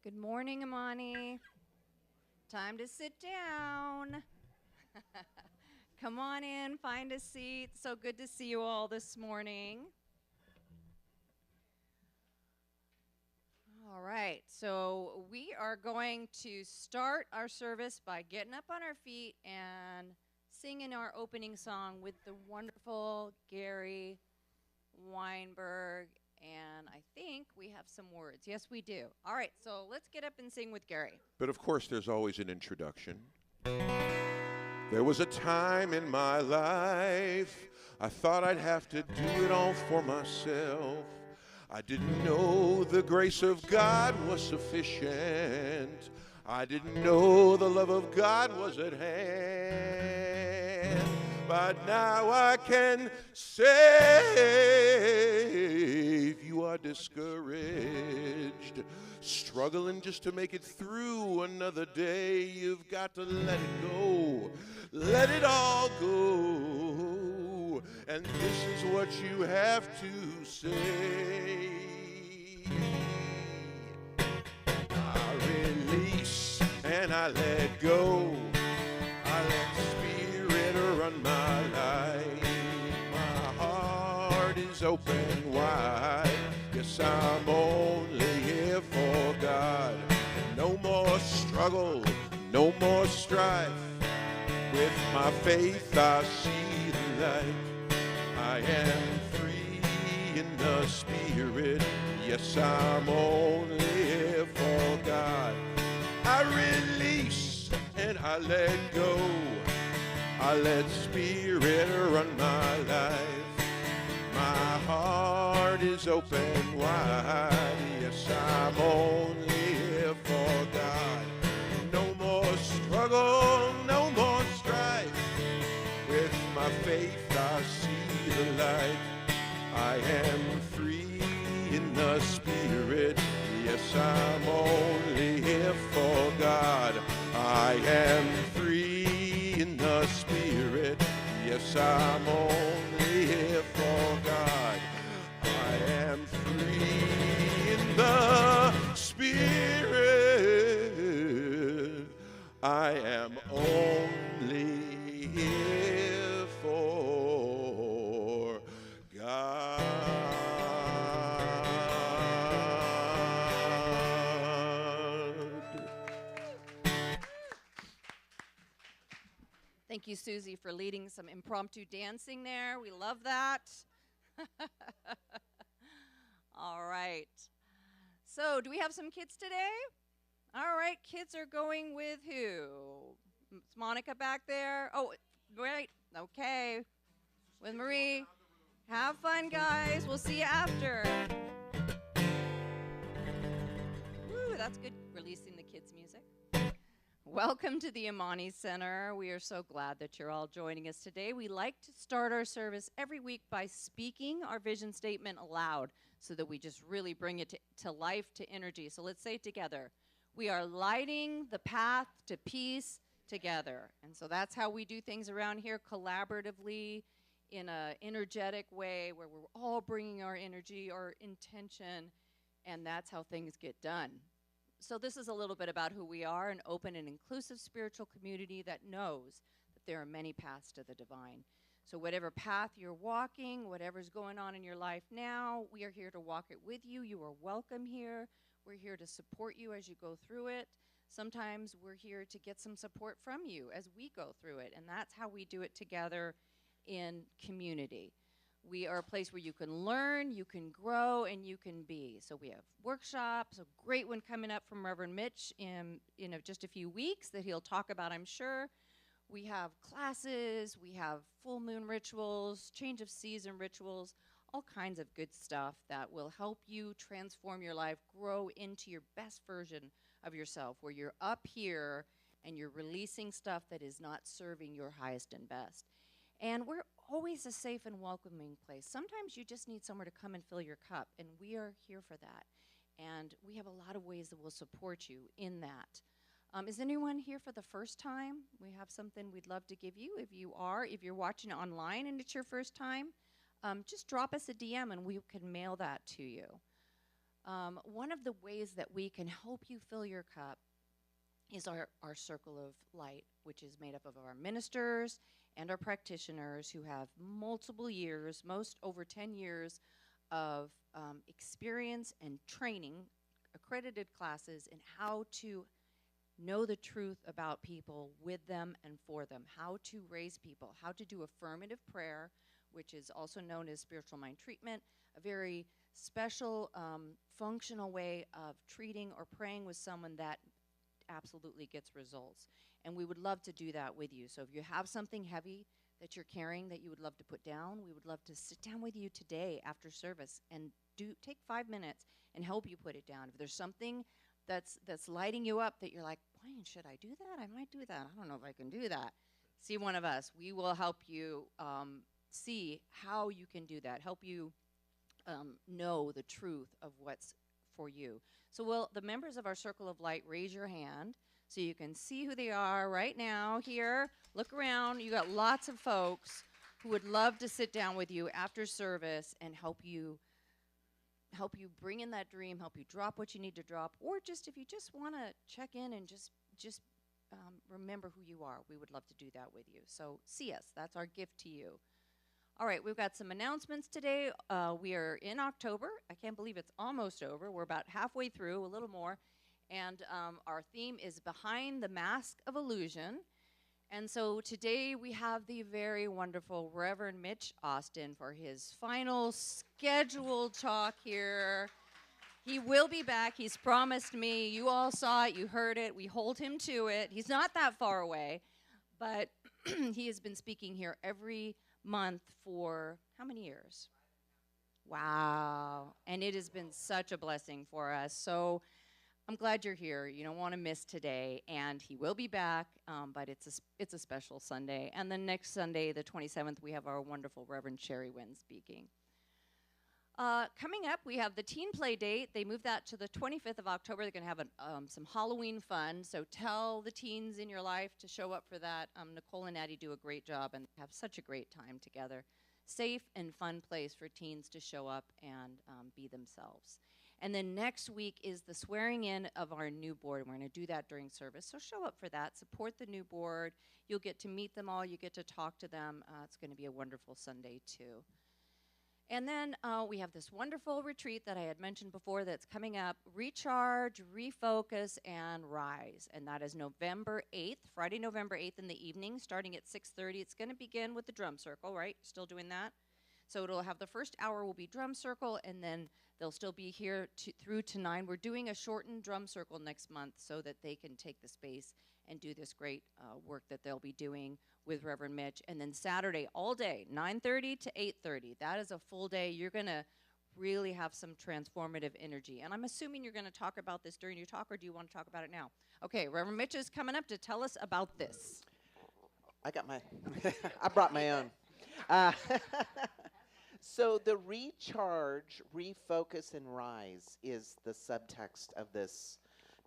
Good morning, Amani. Time to sit down. Come on in, find a seat. So good to see you all this morning. All right, so we are going to start our service by getting up on our feet and singing our opening song with the wonderful Gary Weinberg. And I think we have some words. Yes, we do. All right, so let's get up and sing with Gary. But of course, there's always an introduction. There was a time in my life I thought I'd have to do it all for myself. I didn't know the grace of God was sufficient. I didn't know the love of God was at hand. But now I can say if you are discouraged, struggling just to make it through another day, you've got to let it go. Let it all go. And this is what you have to say. I release and I let go. I let Spirit run my life. My heart is open wide. Yes, I'm only here for God. No more struggle, no more strife. With my faith I see the light. I am free in the Spirit. Yes, I'm only here for God. I release and I let go. I let Spirit run my life. My heart is open wide. Yes, I'm only here for God. No more struggle, no more strife. With my faith I see the light. I am free in the Spirit. Yes, I'm only here for God. I am free in the Spirit. Yes, I'm only here for God. I am free in the Spirit. I am only here for God. Thank you, Susie, for leading some impromptu dancing there. We love that. All right. So, do we have some kids today? All right, kids are going with who? Is Monica back there? Oh, right. Okay. With Marie. Have fun, guys. We'll see you after. Woo, that's good, releasing the kids' music. Welcome to the Amani Center. We are so glad that you're all joining us today. We like to start our service every week by speaking our vision statement aloud so that we just really bring it to life, to energy. So let's say it together. We are lighting the path to peace together. And so that's how we do things around here, collaboratively, in an energetic way where we're all bringing our energy, our intention, and that's how things get done. So this is a little bit about who we are, an open and inclusive spiritual community that knows that there are many paths to the divine. So whatever path you're walking, whatever's going on in your life now, we are here to walk it with you. You are welcome here. We're here to support you as you go through it. Sometimes we're here to get some support from you as we go through it, and that's how we do it together in community. We are a place where you can learn, you can grow, and you can be. So we have workshops, a great one coming up from Reverend Mitch in just a few weeks that he'll talk about, I'm sure. We have classes, we have full moon rituals, change of season rituals, all kinds of good stuff that will help you transform your life, grow into your best version of yourself, where you're up here and you're releasing stuff that is not serving your highest and best. And we're always a safe and welcoming place. Sometimes you just need somewhere to come and fill your cup, and we are here for that. And we have a lot of ways that will support you in that. Is anyone here for the first time? We have something we'd love to give you. If you're watching online and it's your first time, just drop us a DM and we can mail that to you. One of the ways that we can help you fill your cup is our circle of light, which is made up of our ministers and our practitioners who have multiple years, most over 10 years of experience and training, accredited classes in how to know the truth about people with them and for them, how to raise people, how to do affirmative prayer, which is also known as spiritual mind treatment, a very special functional way of treating or praying with someone that absolutely gets results. And we would love to do that with you. So if you have something heavy that you're carrying that you would love to put down, we would love to sit down with you today after service and take 5 minutes and help you put it down. If there's something that's lighting you up that you're like, Wayne, should I do that? I might do that. I don't know if I can do that. See one of us. We will help you see how you can do that, help you know the truth of what's for you. So will the members of our Circle of Light raise your hand so you can see who they are right now here. Look around. You got lots of folks who would love to sit down with you after service and help you bring in that dream, help you drop what you need to drop, or just if you just want to check in and just remember who you are, we would love to do that with you. So see us. That's our gift to you. All right, we've got some announcements today. We are in October. I can't believe it's almost over. We're about halfway through, a little more. And our theme is Behind the Mask of Illusion. And so today we have the very wonderful Reverend Mitch Austin for his final scheduled talk here. He will be back. He's promised me. You all saw it. You heard it. We hold him to it. He's not that far away, but he has been speaking here every month for how many years? Wow. And it has been such a blessing for us. So I'm glad you're here. You don't want to miss today. And he will be back, but it's a special Sunday. And then next Sunday, the 27th, we have our wonderful Reverend Sherry Wynn speaking. Coming up, we have the teen play date. They moved that to the 25th of October. They're going to have some Halloween fun. So tell the teens in your life to show up for that. Nicole and Addie do a great job and have such a great time together. Safe and fun place for teens to show up and be themselves. And then next week is the swearing in of our new board. We're going to do that during service. So show up for that. Support the new board. You'll get to meet them all. You get to talk to them. It's going to be a wonderful Sunday, too. And then we have this wonderful retreat that I had mentioned before that's coming up, Recharge, Refocus, and Rise. And that is November 8th, Friday, November 8th in the evening, starting at 6:30. It's going to begin with the drum circle, right? Still doing that? So it'll have the first hour will be drum circle, and then they'll still be here through to 9. We're doing a shortened drum circle next month so that they can take the space and do this great work that they'll be doing with Reverend Mitch. And then Saturday, all day, 9:30 to 8:30. That is a full day. You're going to really have some transformative energy. And I'm assuming you're going to talk about this during your talk, or do you want to talk about it now? Okay, Reverend Mitch is coming up to tell us about this. I got my, I brought my own. So the recharge, refocus, and rise is the subtext of this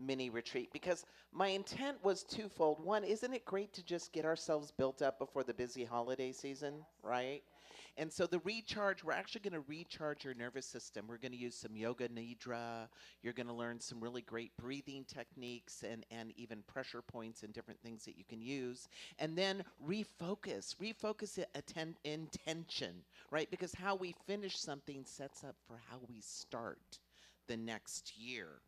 mini retreat, because my intent was twofold. One, isn't it great to just get ourselves built up before the busy holiday season, right? And so the recharge, we're actually going to recharge your nervous system. We're going to use some yoga nidra. You're going to learn some really great breathing techniques and even pressure points and different things that you can use. And then refocus intention, right? Because how we finish something sets up for how we start the next year.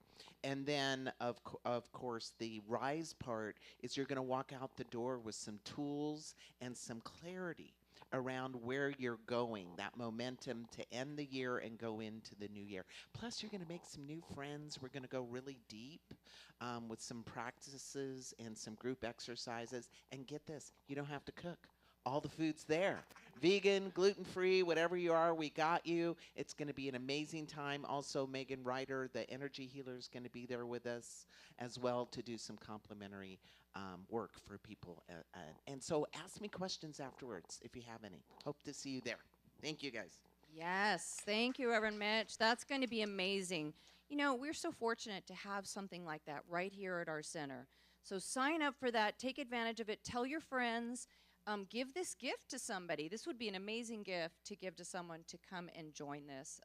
And then, of course, the rise part is you're going to walk out the door with some tools and some clarity around where you're going, that momentum to end the year and go into the new year. Plus, you're going to make some new friends. We're going to go really deep with some practices and some group exercises. And get this, you don't have to cook. All the food's there. Vegan, gluten-free, whatever you are, we got you. It's going to be an amazing time. Also, Megan Ryder, the energy healer, is going to be there with us as well to do some complimentary work for people. And so ask me questions afterwards if you have any. Hope to see you there. Thank you, guys. Yes, thank you, Reverend Mitch. That's going to be amazing. You know, we're so fortunate to have something like that right here at our center. So sign up for that. Take advantage of it. Tell your friends. Give this gift to somebody. This would be an amazing gift to give to someone to come and join this.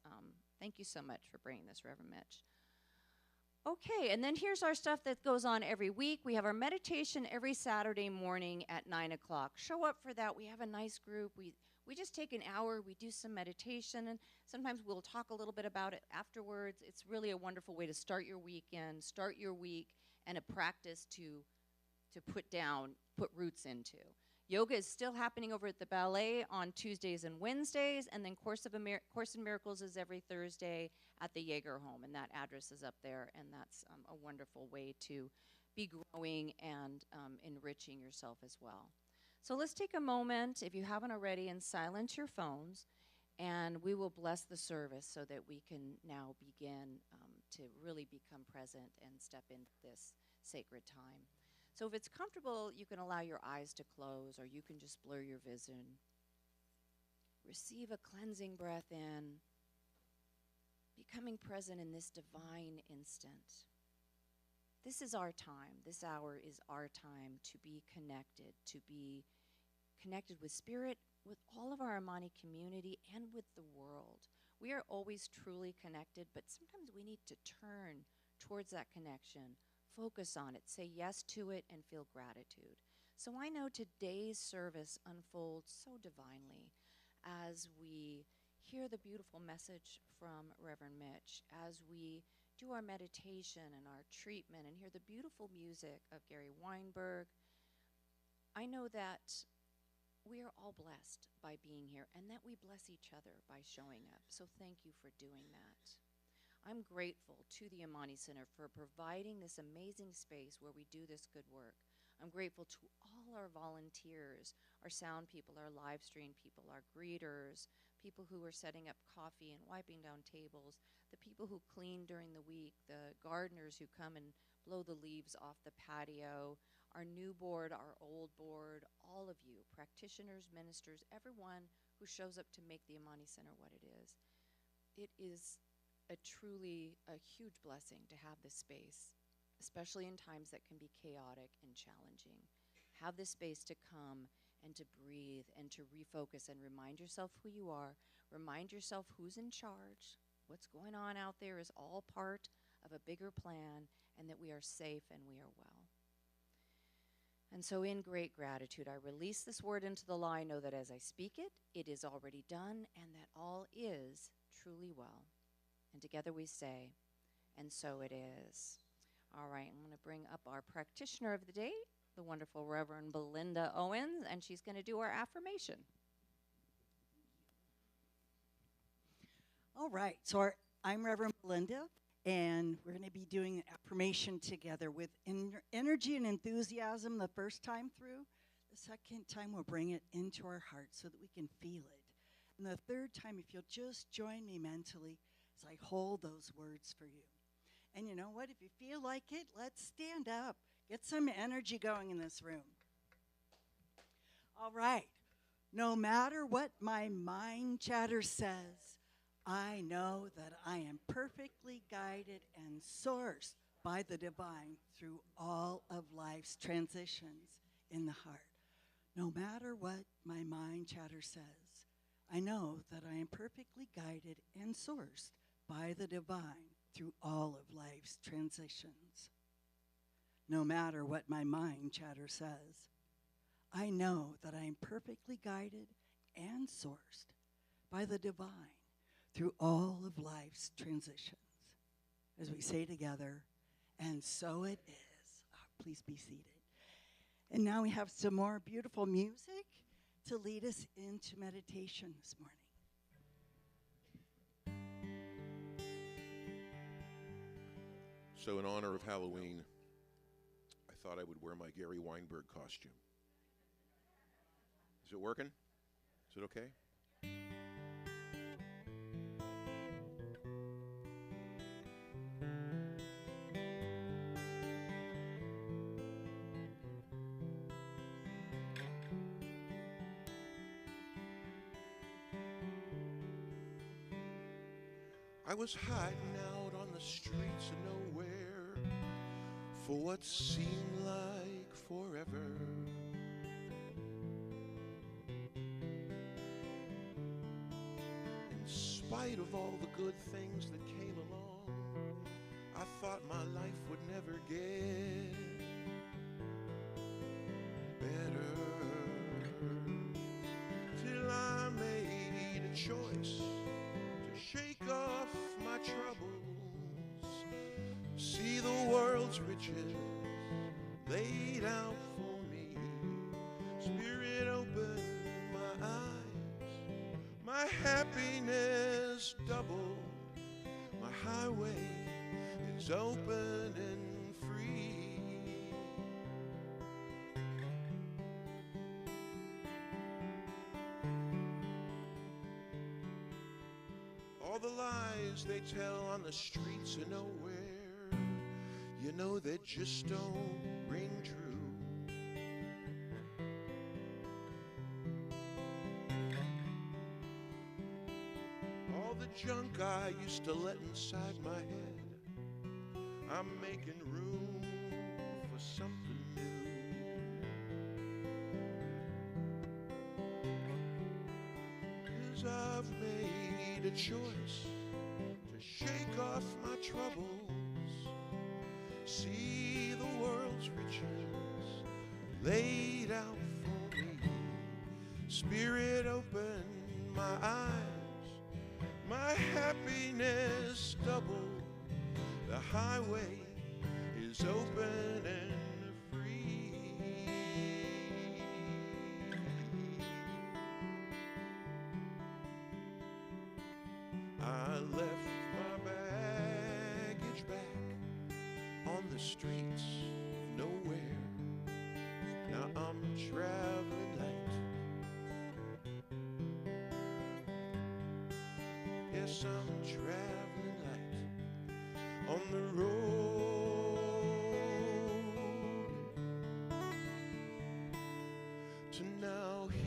Thank you so much for bringing this, Reverend Mitch. Okay, and then here's our stuff that goes on every week. We have our meditation every Saturday morning at 9 o'clock. Show up for that. We have a nice group. We just take an hour. We do some meditation, and sometimes we'll talk a little bit about it afterwards. It's really a wonderful way to start your weekend, start your week, and a practice to put roots into. Yoga is still happening over at the ballet on Tuesdays and Wednesdays, and then Course in Miracles is every Thursday at the Jaeger home, and that address is up there, and that's a wonderful way to be growing and enriching yourself as well. So let's take a moment, if you haven't already, and silence your phones, and we will bless the service so that we can now begin to really become present and step into this sacred time. So if it's comfortable, you can allow your eyes to close, or you can just blur your vision. Receive a cleansing breath in, becoming present in this divine instant. This is our time. This hour is our time to be connected with Spirit, with all of our Amani community, and with the world. We are always truly connected, but sometimes we need to turn towards that connection, focus on it, say yes to it, and feel gratitude. So I know today's service unfolds so divinely as we hear the beautiful message from Reverend Mitch, as we do our meditation and our treatment and hear the beautiful music of Gary Weinberg. I know that we are all blessed by being here, and that we bless each other by showing up. So thank you for doing that. I'm grateful to the Amani Center for providing this amazing space where we do this good work. I'm grateful to all our volunteers, our sound people, our live stream people, our greeters, people who are setting up coffee and wiping down tables, the people who clean during the week, the gardeners who come and blow the leaves off the patio, our new board, our old board, all of you, practitioners, ministers, everyone who shows up to make the Amani Center what it is. It is a huge blessing to have this space, especially in times that can be chaotic and challenging. Have this space to come and to breathe and to refocus and remind yourself who you are, remind yourself who's in charge. What's going on out there is all part of a bigger plan, and that we are safe and we are well. And so in great gratitude, I release this word into the law. I know that as I speak it, it is already done, and that all is truly well. And together we say, and so it is. All right, I'm going to bring up our practitioner of the day, the wonderful Reverend Belinda Owens, and she's going to do our affirmation. All right, so I'm Reverend Belinda, and we're going to be doing an affirmation together with energy and enthusiasm the first time through. The second time, we'll bring it into our heart so that we can feel it. And the third time, if you'll just join me mentally as I hold those words for you. And you know what? If you feel like it, let's stand up. Get some energy going in this room. All right. No matter what my mind chatter says, I know that I am perfectly guided and sourced by the divine through all of life's transitions in the heart. No matter what my mind chatter says, I know that I am perfectly guided and sourced by the divine through all of life's transitions. No matter what my mind chatter says, I know that I am perfectly guided and sourced by the divine through all of life's transitions. As we say together, and so it is. Please be seated. And now we have some more beautiful music to lead us into meditation this morning. So in honor of Halloween, I thought I would wear my Gary Weinberg costume. Is it working? Is it okay? I was hiding out on the streets of nowhere for what seemed like forever. And spite of all the good things that came along, I thought my life would never get better, till I made a choice to shake off my troubles, see the world's riches laid out for me. Spirit opened my eyes, my happiness doubled, my highway is open and free. All the lies they tell on the streets of nowhere, you know they just don't ring true. All the junk I used to let inside my head, I'm making room for something new. 'Cause I've made a choice to shake off my troubles, see the world's riches laid out for me. Spirit open my eyes, my happiness double, the highway is open and free. I left my baggage back on the streets of nowhere. Now I'm traveling light. Yes, I'm traveling light on the road to now here.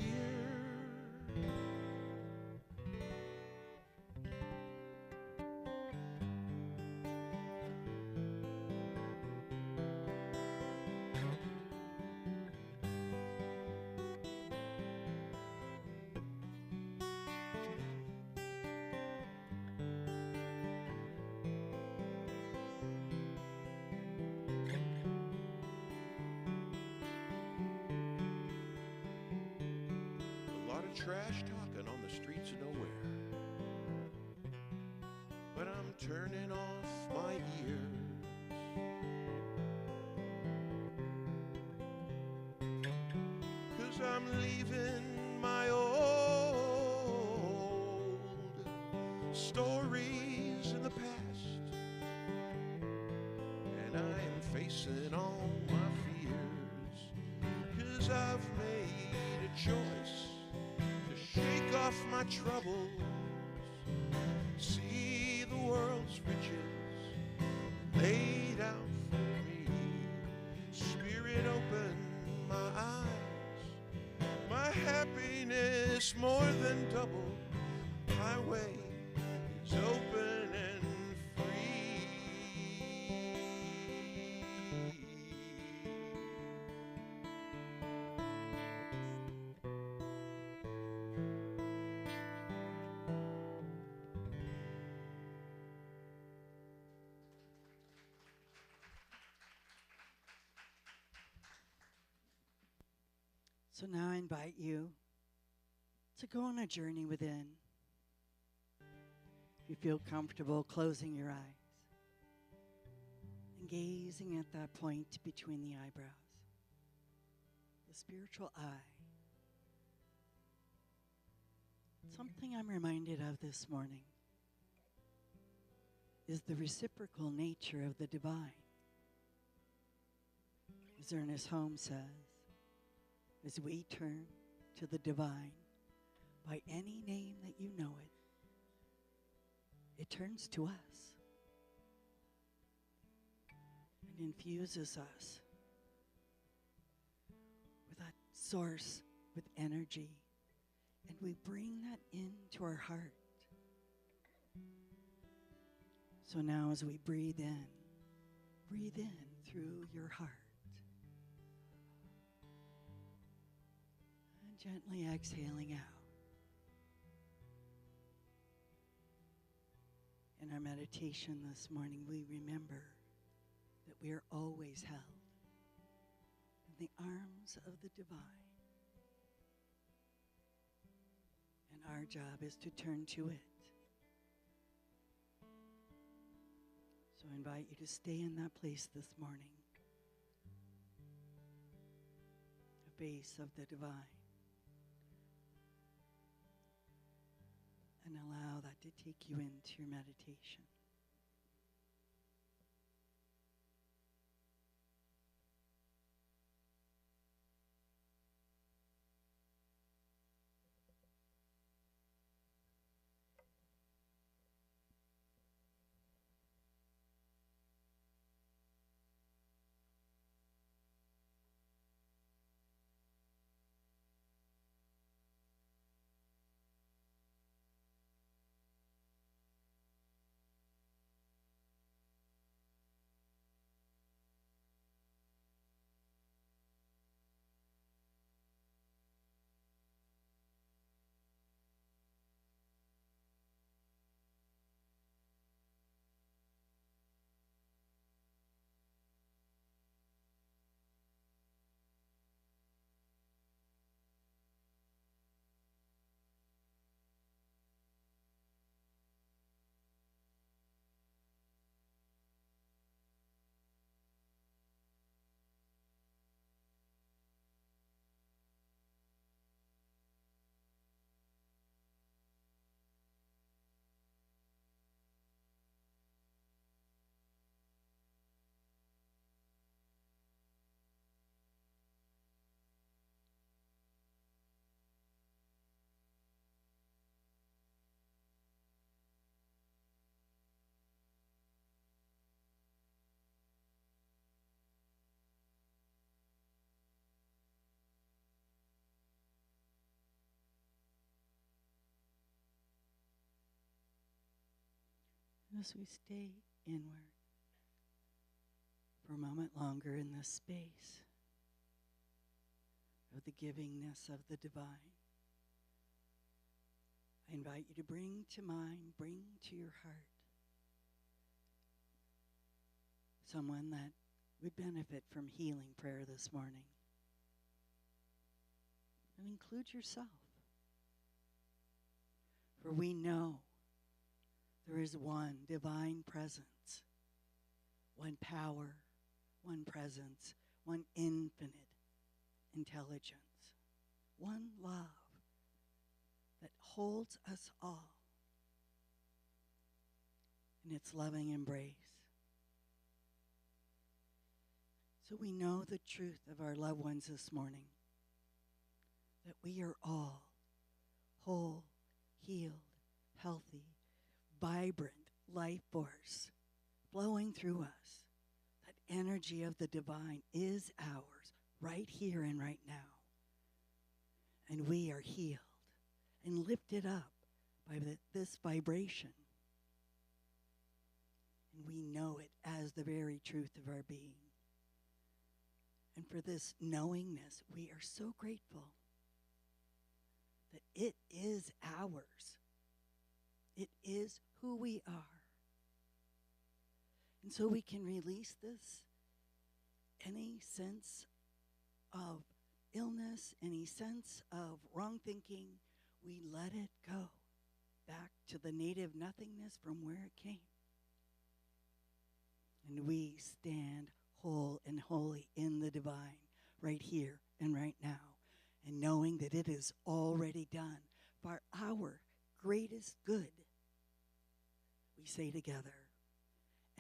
Trash talking on the streets of nowhere, but I'm turning off my ears. 'Cause I'm leaving my old stories in the past, and I am facing all my fears. 'Cause I've made a choice, shake off my troubles, see the world's riches laid out for me. Spirit open my eyes, my happiness more than double, highway is open and free. So now I invite you to go on a journey within. If you feel comfortable closing your eyes and gazing at that point between the eyebrows, the spiritual eye. Something I'm reminded of this morning is the reciprocal nature of the divine. As Ernest Holmes says, as we turn to the divine by any name that you know it, it turns to us and infuses us with that source, with energy, and we bring that into our heart. So now as we breathe in through your heart. Gently exhaling out. In our meditation this morning, we remember that we are always held in the arms of the divine. And our job is to turn to it. So I invite you to stay in that place this morning, the base of the divine, and allow that to take you into your meditation. As we stay inward for a moment longer in this space of the givingness of the divine, I invite you to bring to mind, bring to your heart someone that would benefit from healing prayer this morning. And include yourself. For we know there is one divine presence, one power, one presence, one infinite intelligence, one love that holds us all in its loving embrace. So we know the truth of our loved ones this morning, that we are all whole, healed, healthy, vibrant life force flowing through us. That energy of the divine is ours right here and right now. And we are healed and lifted up by this vibration. And we know it as the very truth of our being. And for this knowingness, we are so grateful that it is ours. It is who we are. And so we can release this, any sense of illness, any sense of wrong thinking, we let it go back to the native nothingness from where it came. And we stand whole and holy in the divine right here and right now, and knowing that it is already done for our greatest good. We say together,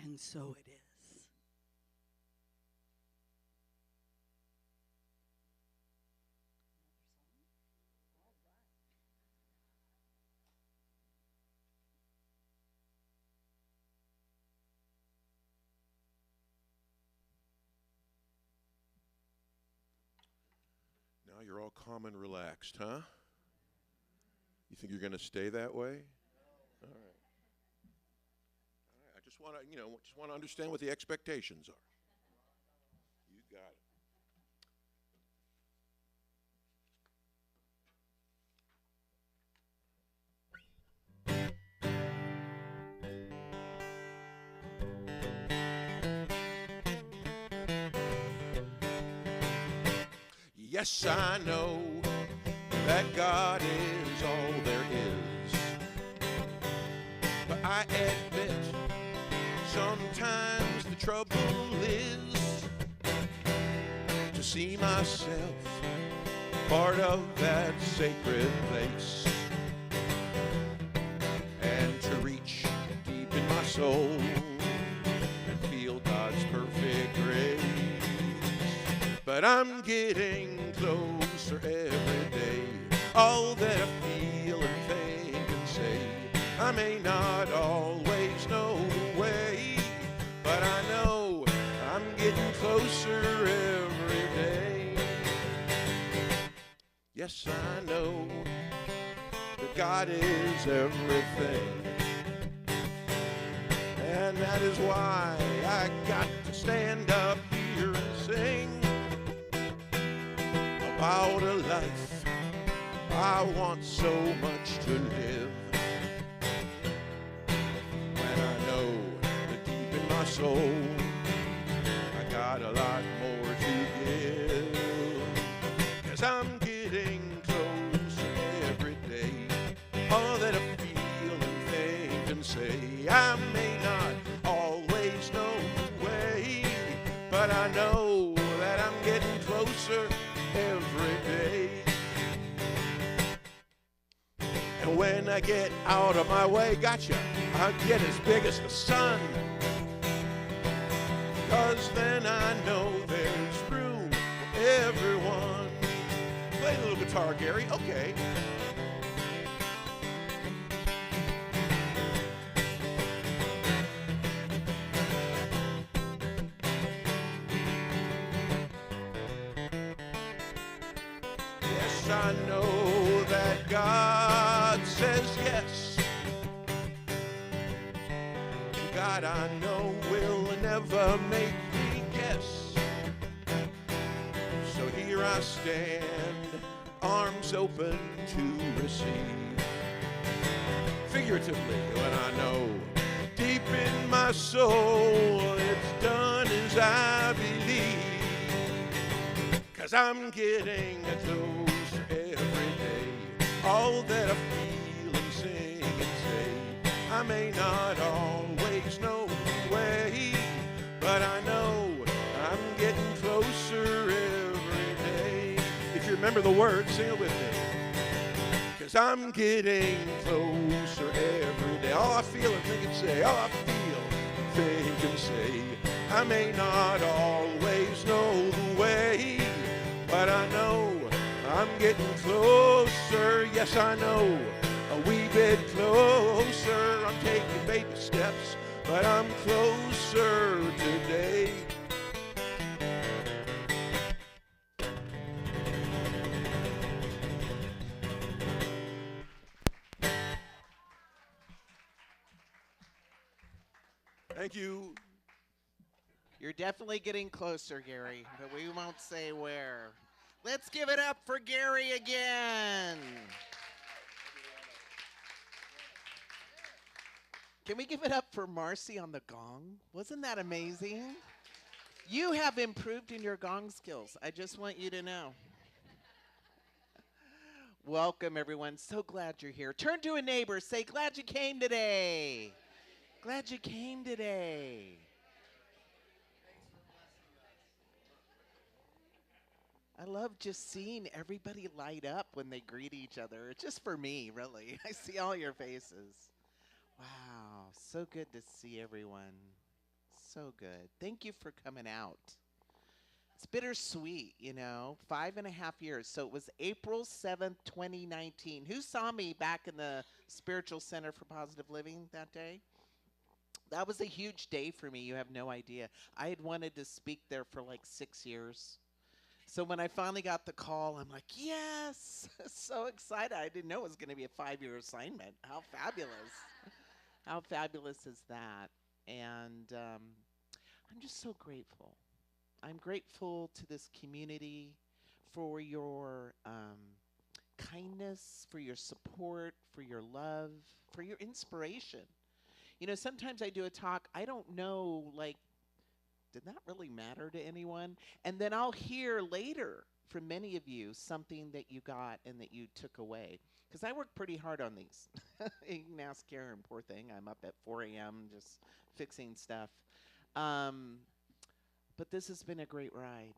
and so it is. Now you're all calm and relaxed, huh? You think you're going to stay that way? All right. All right. I just want to, understand what the expectations are. You got it. Yes, I know that God is all there is. But I admit, sometimes the trouble is to see myself part of that sacred place, and to reach deep in my soul and feel God's perfect grace. But I'm getting closer every day. All that I feel and think and say, I may not always know the way, but I know I'm getting closer every day. Yes, I know that God is everything, and that is why I got to stand up here and sing about a life I want so much to live. When I know that deep in my soul I got a lot more to give, 'cause I'm getting closer every day. All that I feel and think and say, I may not always know the way, but I know that I'm getting closer every day. And when I get out of my way, gotcha, I'll get as big as the sun, 'cause then I know there's room for everyone. Play a little guitar, Gary. Okay. Yes, I know that God says yes. God, I know, will never make me guess. So here I stand, arms open to receive. Figuratively, when I know deep in my soul it's done as I believe. 'Cause I'm getting closer every day. All that I feel and sing and say, I may not always know the way, but I know I'm getting closer every day. If you remember the words, sing it with me. 'Cause I'm getting closer every day. All I feel and think and say, all I feel and think and say, I may not always know the way, but I know I'm getting closer. Yes, I know, a wee bit closer. I'm taking baby steps, but I'm closer today. Thank you. You're definitely getting closer, Gary, but we won't say where. Let's give it up for Gary again. Can we give it up for Marcy on the gong? Wasn't that amazing? You have improved in your gong skills. I just want you to know. Welcome, everyone. So glad you're here. Turn to a neighbor. Say, glad you came today. Glad you came today. I love just seeing everybody light up when they greet each other. It's just for me, really. I see all your faces. Wow, so good to see everyone. So good. Thank you for coming out. It's bittersweet, you know, 5.5 years. So it was April 7th, 2019. Who saw me back in the Spiritual Center for Positive Living that day? That was a huge day for me. You have no idea. I had wanted to speak there for like 6 years. So when I finally got the call, I'm like, yes, so excited. I didn't know it was going to be a 5-year assignment. How fabulous. How fabulous is that? And I'm just so grateful. I'm grateful to this community for your kindness, for your support, for your love, for your inspiration. You know, sometimes I do a talk, I don't know, like, did that really matter to anyone? And then I'll hear later from many of you something that you got and that you took away. Because I worked pretty hard on these. You can ask Karen, poor thing. I'm up at 4 a.m. just fixing stuff. But this has been a great ride.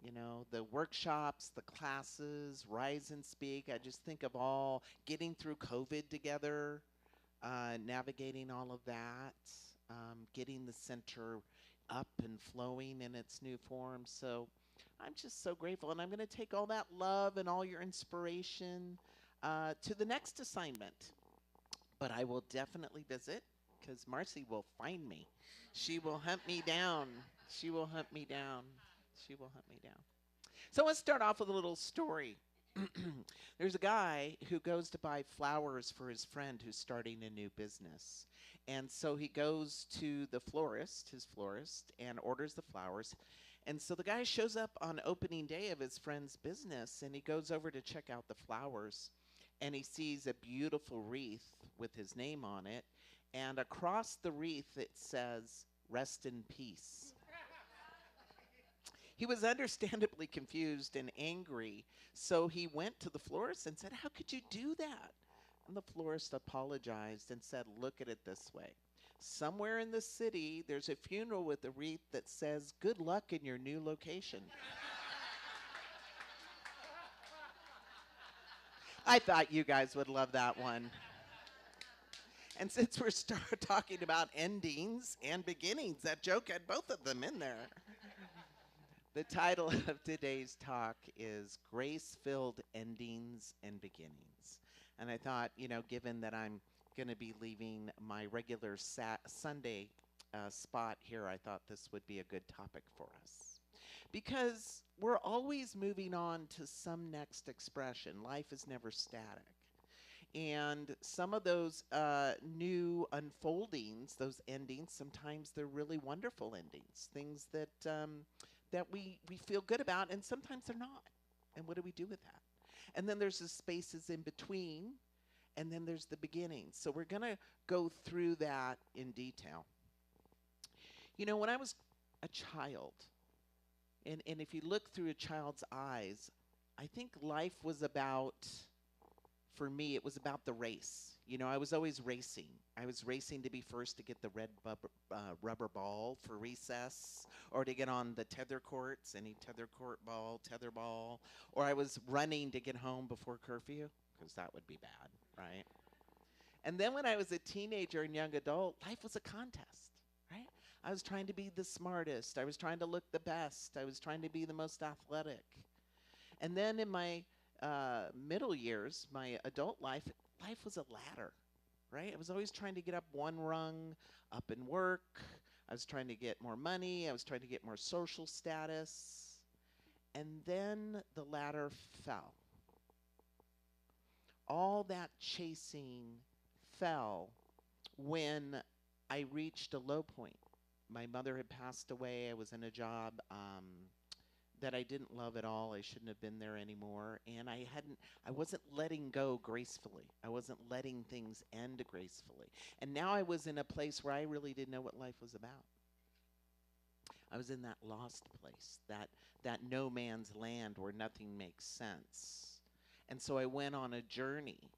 You know, the workshops, the classes, Rise and Speak. I just think of all getting through COVID together, navigating all of that, getting the center up and flowing in its new form. So I'm just so grateful. And I'm going to take all that love and all your inspiration to the next assignment. But I will definitely visit because Marcy will find me. She will hunt me down. She will hunt me down. She will hunt me down. So let's start off with a little story. There's a guy who goes to buy flowers for his friend who's starting a new business. And so he goes to the florist, his florist, and orders the flowers. And so the guy shows up on opening day of his friend's business, and he goes over to check out the flowers. And he sees a beautiful wreath with his name on it. And across the wreath it says, "Rest in peace." He was understandably confused and angry, so he went to the florist and said, "How could you do that?" And the florist apologized and said, "Look at it this way. Somewhere in the city, there's a funeral with a wreath that says, 'Good luck in your new location.'" I thought you guys would love that one. And since we're talking about endings and beginnings, that joke had both of them in there. The title of today's talk is Grace-Filled Endings and Beginnings. And I thought, you know, given that I'm going to be leaving my regular Sunday spot here, I thought this would be a good topic for us. Because we're always moving on to some next expression. Life is never static. And some of those new unfoldings, those endings, sometimes they're really wonderful endings, things that that we feel good about, and sometimes they're not. And what do we do with that? And then there's the spaces in between, and then there's the beginnings. So we're going to go through that in detail. You know, when I was a child, and if you look through a child's eyes, I think life was about, for me, it was about the race. You know, I was always racing. I was racing to be first to get the red rubber ball for recess, or to get on the tether courts, any tether court ball, tether ball, or I was running to get home before curfew, because that would be bad, right? And then when I was a teenager and young adult, life was a contest, right? I was trying to be the smartest. I was trying to look the best. I was trying to be the most athletic. And then in my middle years, my adult life was a ladder, right? I was always trying to get up one rung up in work. I was trying to get more money. I was trying to get more social status. And then the ladder fell. All that chasing fell when I reached a low point. My mother had passed away. I was in a job that I didn't love at all. I shouldn't have been there anymore. And I wasn't letting go gracefully. I wasn't letting things end gracefully. And now I was in a place where I really didn't know what life was about. I was in that lost place, that no man's land where nothing makes sense. And so I went on a journey.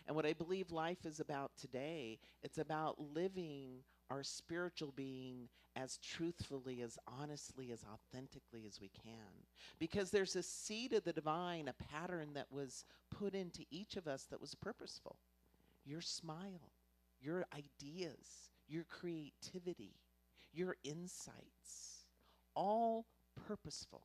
And what I believe life is about today, it's about living our spiritual being as truthfully, as honestly, as authentically as we can. Because there's a seed of the divine, a pattern that was put into each of us that was purposeful. Your smile, your ideas, your creativity, your insights, all purposeful.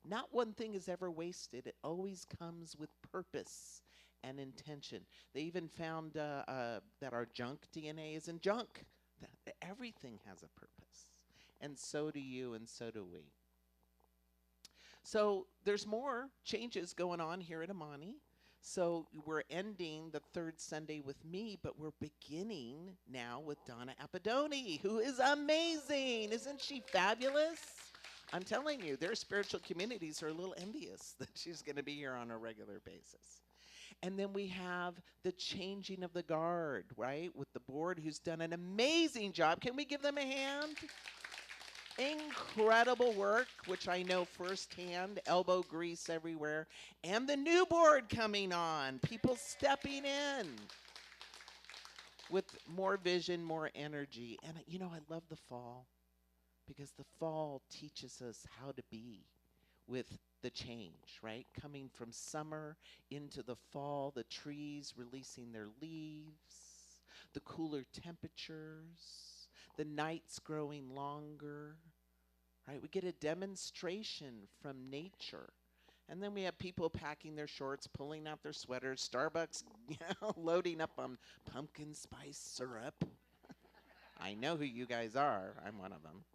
Not one thing is ever wasted. It always comes with purpose and intention. They even found that our junk DNA isn't junk. That everything has a purpose. And so do you, and so do we. So there's more changes going on here at Amani. So we're ending the third Sunday with me, but we're beginning now with Donna Apodoni, who is amazing. Isn't she fabulous? I'm telling you, their spiritual communities are a little envious that she's going to be here on a regular basis. And then we have the changing of the guard, right, with the board who's done an amazing job. Can we give them a hand? Incredible work, which I know firsthand, elbow grease everywhere, and the new board coming on, people stepping in with more vision, more energy. And I love the fall because the fall teaches us how to be with the change, right? Coming from summer into the fall, the trees releasing their leaves, the cooler temperatures, the nights growing longer, right? We get a demonstration from nature. And then we have people packing their shorts, pulling out their sweaters, Starbucks, loading up on pumpkin spice syrup. I know who you guys are. I'm one of them,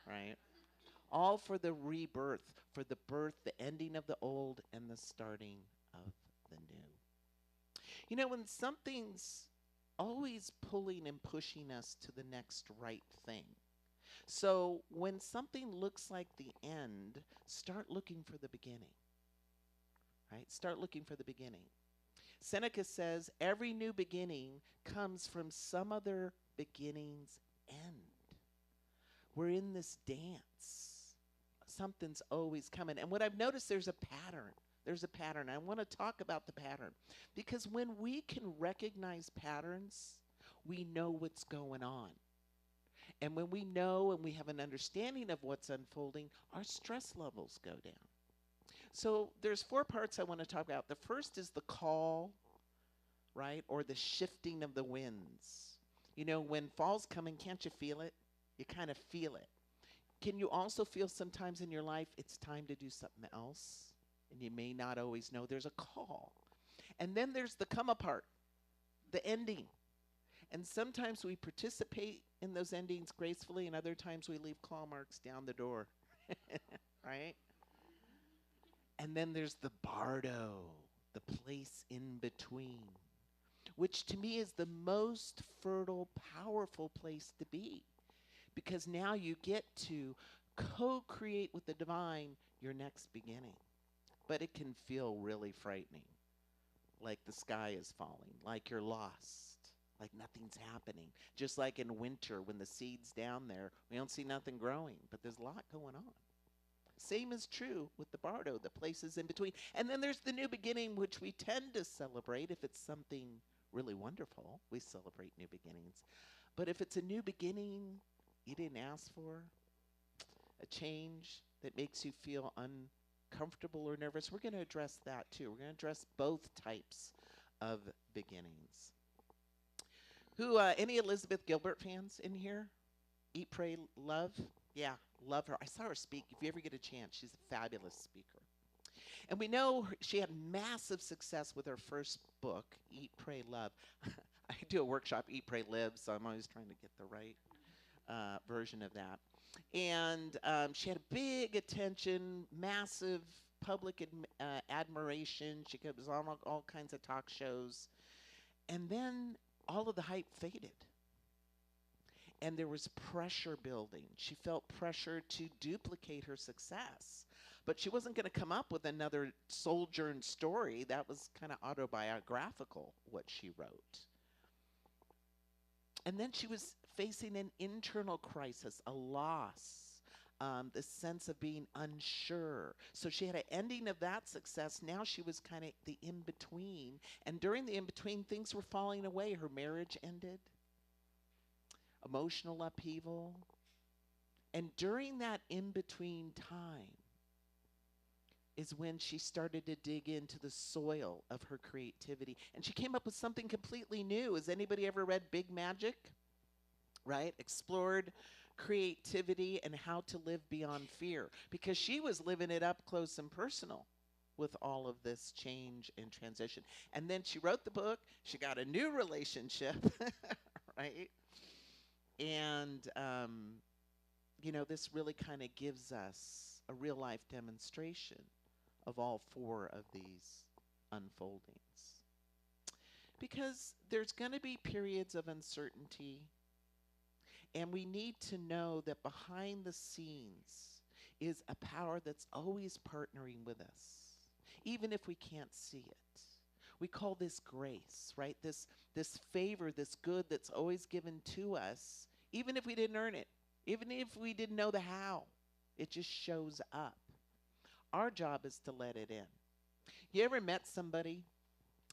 right? All for the rebirth, for the birth, the ending of the old and the starting of the new. When something's always pulling and pushing us to the next right thing. So when something looks like the end, start looking for the beginning, right? Start looking for the beginning. Seneca says every new beginning comes from some other beginning's end. We're in this dance. Something's always coming. And what I've noticed, there's a pattern. There's a pattern. I want to talk about the pattern. Because when we can recognize patterns, we know what's going on. And when we know and we have an understanding of what's unfolding, our stress levels go down. So there's 4 parts I want to talk about. The first is the call, right? Or the shifting of the winds. When fall's coming, can't you feel it? You kind of feel it. Can you also feel sometimes in your life it's time to do something else? And you may not always know there's a call. And then there's the come apart, the ending. And sometimes we participate in those endings gracefully, and other times we leave claw marks down the door, right? And then there's the bardo, the place in between, which to me is the most fertile, powerful place to be. Because now you get to co-create with the divine your next beginning. But it can feel really frightening, like the sky is falling, like you're lost, like nothing's happening. Just like in winter when the seed's down there, we don't see nothing growing, but there's a lot going on. Same is true with the bardo, the places in between. And then there's the new beginning, which we tend to celebrate. If it's something really wonderful, we celebrate new beginnings. But if it's a new beginning you didn't ask for, a change that makes you feel uncomfortable or nervous, we're going to address that too. We're going to address both types of beginnings. Any Elizabeth Gilbert fans in here? Eat, Pray, Love? Yeah, love her. I saw her speak. If you ever get a chance, she's a fabulous speaker. And we know she had massive success with her first book, Eat, Pray, Love. I do a workshop, Eat, Pray, Live, so I'm always trying to get the right version of that. And she had big attention, massive public admiration. She was on all kinds of talk shows. And then all of the hype faded. And there was pressure building. She felt pressure to duplicate her success. But she wasn't going to come up with another sojourn story. That was kind of autobiographical, what she wrote. And then she was facing an internal crisis, a loss, the sense of being unsure. So she had an ending of that success. Now she was kind of the in-between. And during the in-between, things were falling away. Her marriage ended, emotional upheaval. And during that in-between time is when she started to dig into the soil of her creativity. And she came up with something completely new. Has anybody ever read Big Magic? Right? Explored creativity and how to live beyond fear. Because she was living it up close and personal with all of this change and transition. And then she wrote the book. She got a new relationship, right? And, this really kind of gives us a real life demonstration of all 4 of these unfoldings. Because there's going to be periods of uncertainty, and we need to know that behind the scenes is a power that's always partnering with us, even if we can't see it. We call this grace, right? This favor, this good that's always given to us, even if we didn't earn it, Even if we didn't know the how, it just shows up. Our job is to let it in. You ever met somebody,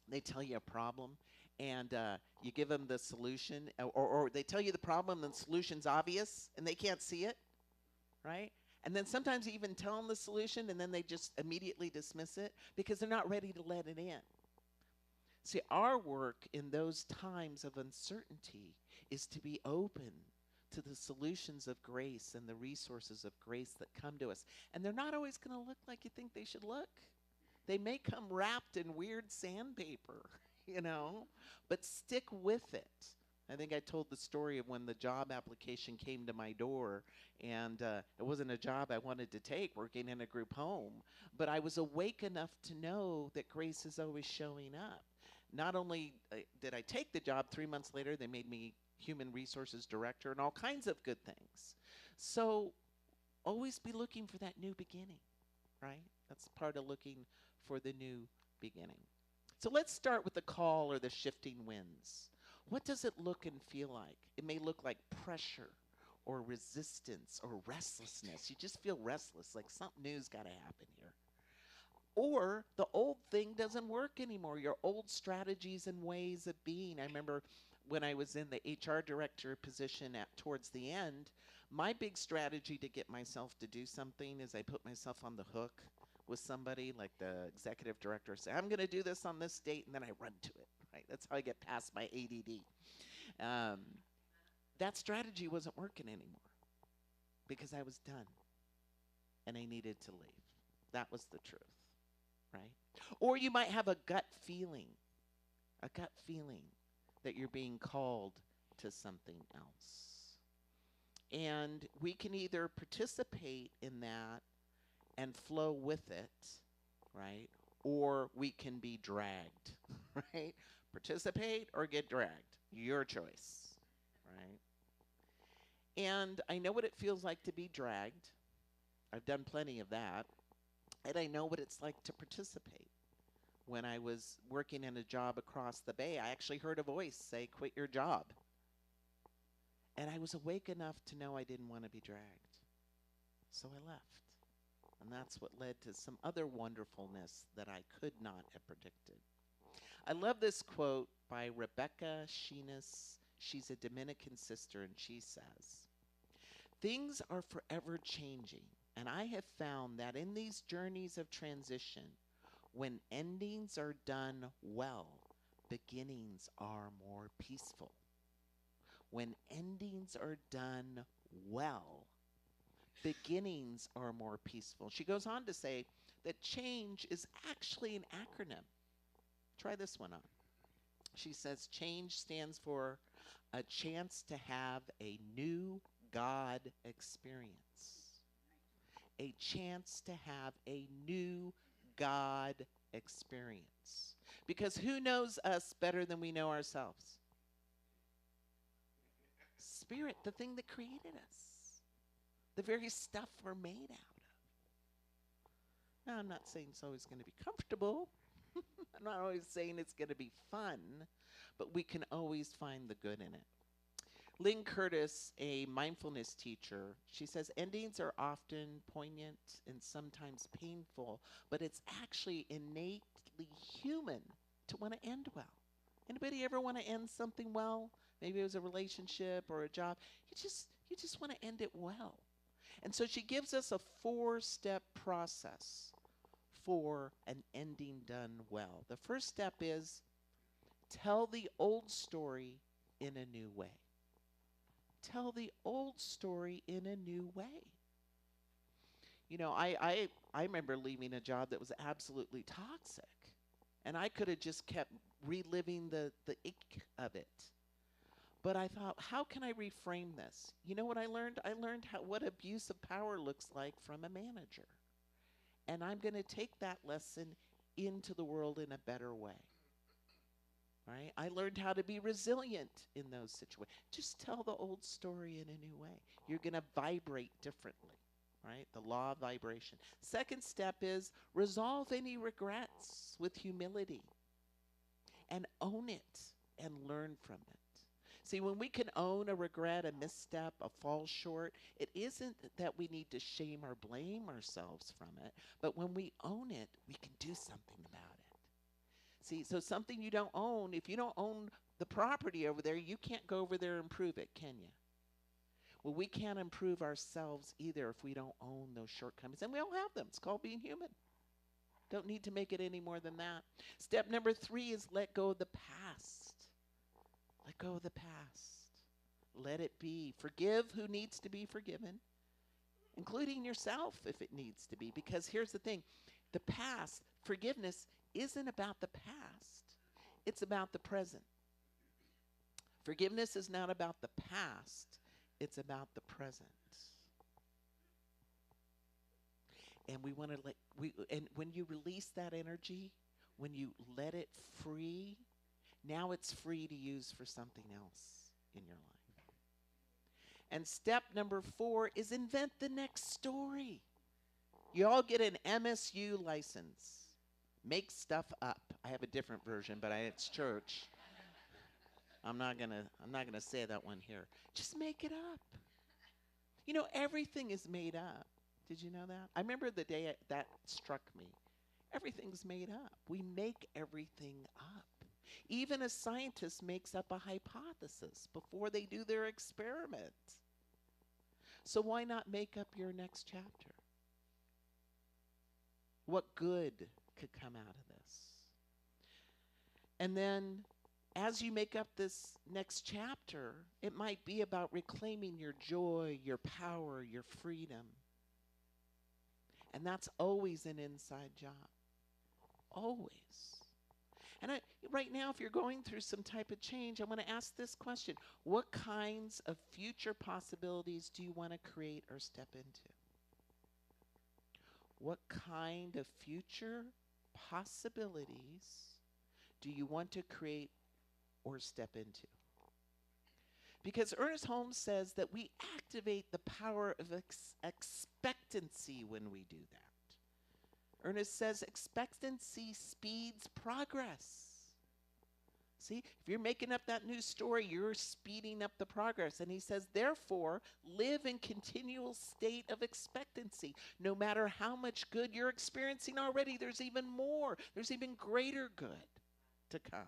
they tell you a problem, and you give them the solution, or they tell you the problem and the solution's obvious, and they can't see it, right? And then sometimes you even tell them the solution, and then they just immediately dismiss it because they're not ready to let it in. See, our work in those times of uncertainty is to be open to the solutions of grace and the resources of grace that come to us. And they're not always going to look like you think they should look. They may come wrapped in weird sandpaper, but stick with it. I think I told the story of when the job application came to my door, and it wasn't a job I wanted to take, working in a group home, but I was awake enough to know that grace is always showing up. Not only did I take the job, 3 months later, they made me human resources director and all kinds of good things. So always be looking for that new beginning, right? That's part of looking for the new beginning. So let's start with the call or the shifting winds. What does it look and feel like? It may look like pressure or resistance or restlessness. You just feel restless, like something new's got to happen here. Or the old thing doesn't work anymore. Your old strategies and ways of being. I remember when I was in the HR director position towards the end, my big strategy to get myself to do something is I put myself on the hook with somebody, like the executive director, say, I'm going to do this on this date, and then I run to it. Right? That's how I get past my ADD. That strategy wasn't working anymore because I was done and I needed to leave. That was the truth, right? Or you might have a gut feeling that you're being called to something else. And we can either participate in that and flow with it, right? Or we can be dragged, right? Participate or get dragged. Your choice, right? And I know what it feels like to be dragged. I've done plenty of that. And I know what it's like to participate. When I was working in a job across the bay, I actually heard a voice say, quit your job. And I was awake enough to know I didn't want to be dragged. So I left. And that's what led to some other wonderfulness that I could not have predicted. I love this quote by Rebecca Sheenis. She's a Dominican sister, and she says, things are forever changing, and I have found that in these journeys of transition, when endings are done well, beginnings are more peaceful. When endings are done well, beginnings are more peaceful. She goes on to say that change is actually an acronym. Try this one on. She says change stands for a chance to have a new God experience. A chance to have a new God experience. Because who knows us better than we know ourselves? Spirit, the thing that created us. The very stuff we're made out of. Now, I'm not saying it's always going to be comfortable. I'm not always saying it's going to be fun, but we can always find the good in it. Lynn Curtis, a mindfulness teacher, she says endings are often poignant and sometimes painful, but it's actually innately human to want to end well. Anybody ever want to end something well? Maybe it was a relationship or a job. You just want to end it well. And so she gives us a 4-step process for an ending done well. The first step is tell the old story in a new way. Tell the old story in a new way. You know, I remember leaving a job that was absolutely toxic, and I could have just kept reliving the ick of it. But I thought, how can I reframe this? You know what I learned? I learned what abuse of power looks like from a manager. And I'm going to take that lesson into the world in a better way. Right? I learned how to be resilient in those situations. Just tell the old story in a new way. You're going to vibrate differently. Right? The law of vibration. Second step is resolve any regrets with humility and own it and learn from it. See, when we can own a regret, a misstep, a fall short, it isn't that we need to shame or blame ourselves from it, but when we own it, we can do something about it. See, so something you don't own, if you don't own the property over there, you can't go over there and improve it, can you? Well, we can't improve ourselves either if we don't own those shortcomings. And we all have them. It's called being human. Don't need to make it any more than that. Step number 3 is let go of the past. Let go of the past. Let it be. Forgive who needs to be forgiven, including yourself if it needs to be. Because here's the thing. The past, forgiveness, isn't about the past. It's about the present. Forgiveness is not about the past. It's about the present. And we want to and when you release that energy, when you let it free, now it's free to use for something else in your life. And step number 4 is invent the next story. You all get an MSU license. Make stuff up. I have a different version, but it's church. I'm not gonna say that one here. Just make it up. You know, everything is made up. Did you know that? I remember the day that struck me. Everything's made up. We make everything up. Even a scientist makes up a hypothesis before they do their experiment. So why not make up your next chapter? What good could come out of this? And then as you make up this next chapter, it might be about reclaiming your joy, your power, your freedom. And that's always an inside job. Always. And right now, if you're going through some type of change, I want to ask this question. What kinds of future possibilities do you want to create or step into? What kind of future possibilities do you want to create or step into? Because Ernest Holmes says that we activate the power of expectancy when we do that. Ernest says expectancy speeds progress. See, if you're making up that new story, you're speeding up the progress. And he says, therefore, live in continual state of expectancy. No matter how much good you're experiencing already, there's even more. There's even greater good to come.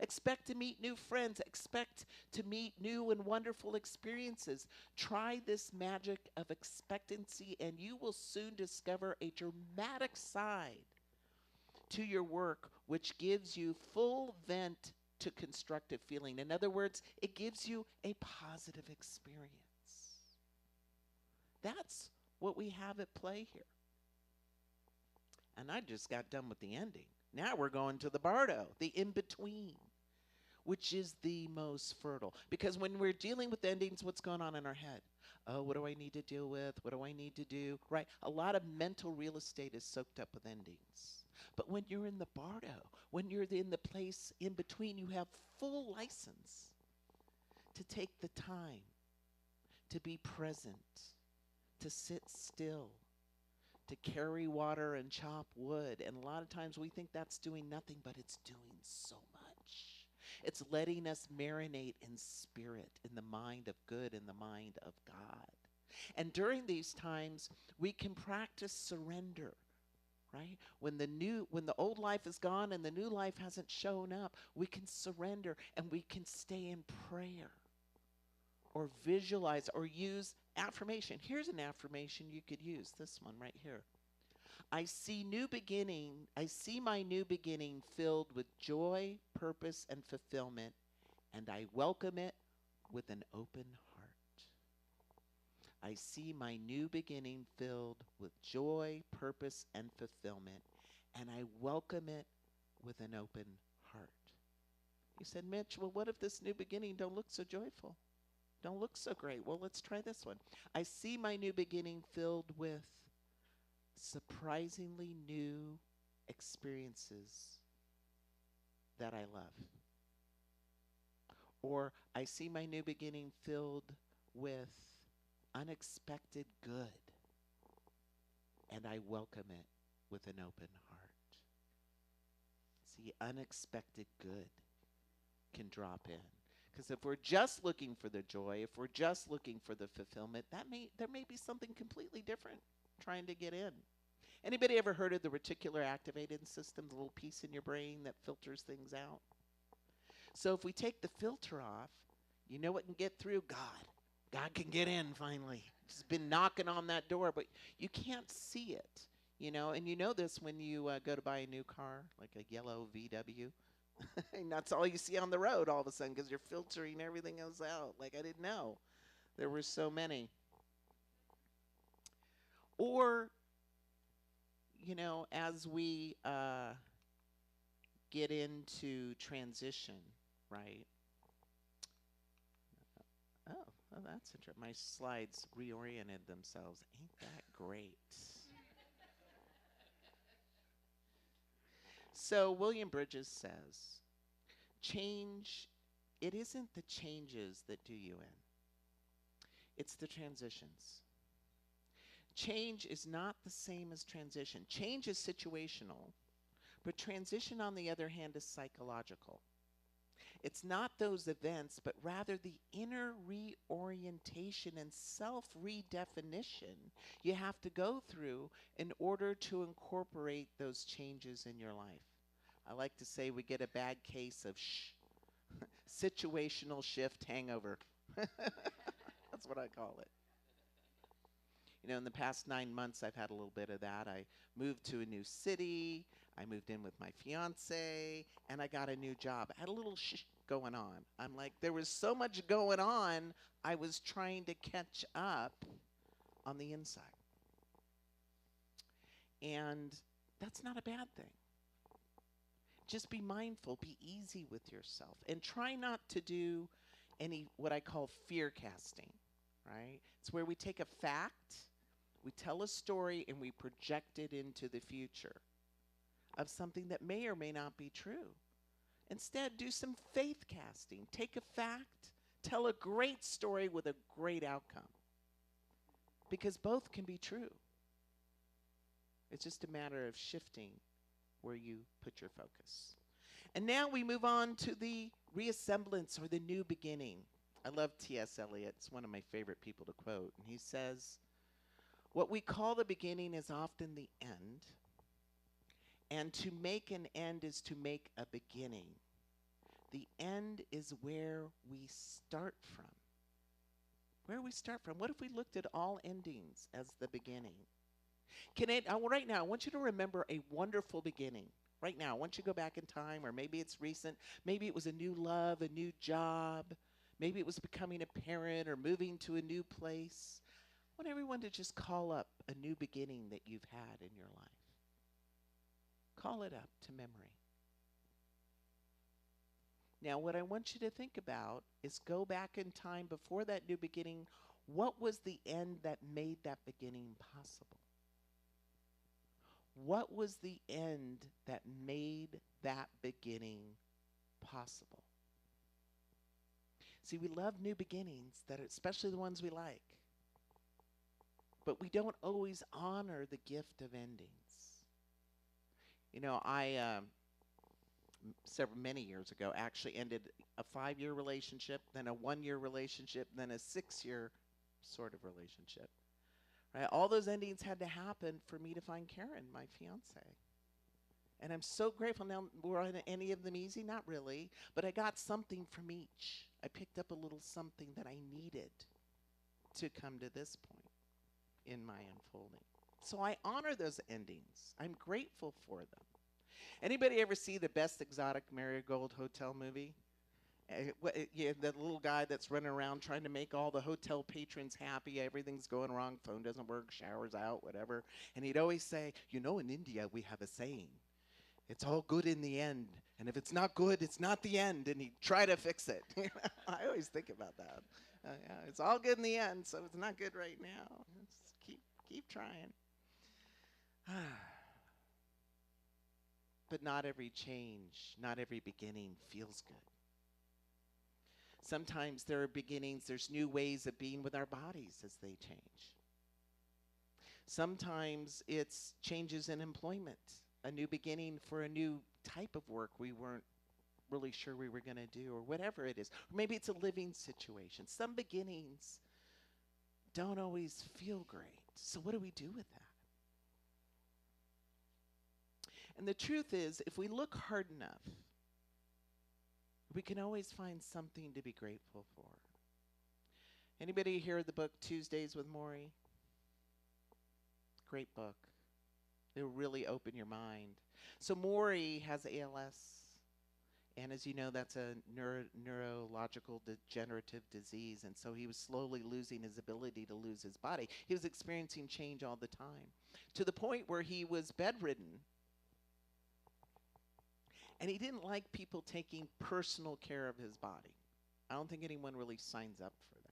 Expect to meet new friends. Expect to meet new and wonderful experiences. Try this magic of expectancy, and you will soon discover a dramatic side to your work, which gives you full vent to constructive feeling. In other words, it gives you a positive experience. That's what we have at play here. And I just got done with the ending. Now we're going to the bardo, the in-between, which is the most fertile. Because when we're dealing with endings, what's going on in our head? Oh, what do I need to deal with? What do I need to do? Right? A lot of mental real estate is soaked up with endings. But when you're in the bardo, when you're in the place in between, you have full license to take the time, to be present, to sit still, to carry water and chop wood. And a lot of times we think that's doing nothing, but it's doing so much. It's letting us marinate in spirit, in the mind of good, in the mind of God. And during these times, we can practice surrender, right? When the old life is gone and the new life hasn't shown up, we can surrender and we can stay in prayer or visualize or use affirmation. Here's an affirmation you could use, this one right here. I see my new beginning filled with joy, purpose, and fulfillment, and I welcome it with an open heart. I see my new beginning filled with joy, purpose, and fulfillment, and I welcome it with an open heart. You said, Mitch, well, what if this new beginning don't look so joyful? Don't look so great. Well, let's try this one. I see my new beginning filled with surprisingly new experiences that I love. Or I see my new beginning filled with unexpected good, and I welcome it with an open heart. See, unexpected good can drop in. Because if we're just looking for the joy, if we're just looking for the fulfillment, there may be something completely different trying to get in. Anybody ever heard of the reticular activating system, the little piece in your brain that filters things out? So if we take the filter off, you know what can get through? God. God can get in finally. He's been knocking on that door, but you can't see it, you know. And you know this when you go to buy a new car, like a yellow VW. And that's all you see on the road all of a sudden because you're filtering everything else out. Like, I didn't know there were so many. Or, you know, as we get into transition, right? Oh, that's interesting. My slides reoriented themselves. Ain't that great? So William Bridges says, change, it isn't the changes that do you in. It's the transitions. Change is not the same as transition. Change is situational, but transition, on the other hand, is psychological. It's not those events, but rather the inner reorientation and self-redefinition you have to go through in order to incorporate those changes in your life. I like to say we get a bad case of situational shift hangover. That's what I call it. You know, in the past 9 months, I've had a little bit of that. I moved to a new city. I moved in with my fiance, and I got a new job. I had a little going on. I'm like, there was so much going on, I was trying to catch up on the inside. And that's not a bad thing. Just be mindful, be easy with yourself, and try not to do any what I call fear casting, right? It's where we take a fact, we tell a story, and we project it into the future of something that may or may not be true. Instead, do some faith casting. Take a fact, tell a great story with a great outcome. Because both can be true. It's just a matter of shifting where you put your focus. And now we move on to the reassemblance or the new beginning. I love T.S. Eliot. It's one of my favorite people to quote. And he says, what we call the beginning is often the end. And to make an end is to make a beginning. The end is where we start from. Where we start from. What if we looked at all endings as the beginning? Right now, I want you to remember a wonderful beginning. Right now, I want you to go back in time, or maybe it's recent. Maybe it was a new love, a new job. Maybe it was becoming a parent or moving to a new place. I want everyone to just call up a new beginning that you've had in your life. Call it up to memory. Now, what I want you to think about is go back in time before that new beginning. What was the end that made that beginning possible? What was the end that made that beginning possible? See, we love new beginnings, especially the ones we like. But we don't always honor the gift of endings. You know, I, many years ago, actually ended a 5-year relationship, then a 1-year relationship, then a 6-year sort of relationship. Right? All those endings had to happen for me to find Karen, my fiance. And I'm so grateful. Now, were any of them easy? Not really. But I got something from each. I picked up a little something that I needed to come to this point in my unfolding. So I honor those endings. I'm grateful for them. Anybody ever see the Best Exotic Marigold Hotel movie? Yeah, that little guy that's running around trying to make all the hotel patrons happy. Everything's going wrong. Phone doesn't work. Shower's out. Whatever. And he'd always say, you know, in India we have a saying. It's all good in the end. And if it's not good, it's not the end. And he'd try to fix it. I always think about that. Yeah, it's all good in the end, so it's not good right now. Let's keep trying. But not every change, not every beginning feels good. Sometimes there are beginnings, there's new ways of being with our bodies as they change. Sometimes it's changes in employment, a new beginning for a new type of work we weren't really sure we were going to do, or whatever it is. Or maybe it's a living situation. Some beginnings don't always feel great. So what do we do with that? And the truth is, if we look hard enough, we can always find something to be grateful for. Anybody hear the book Tuesdays with Maury? Great book. It'll really open your mind. So Maury has ALS. And as you know, that's a neurological degenerative disease. And so he was slowly losing his ability to lose his body. He was experiencing change all the time, to the point where he was bedridden. And he didn't like people taking personal care of his body. I don't think anyone really signs up for that.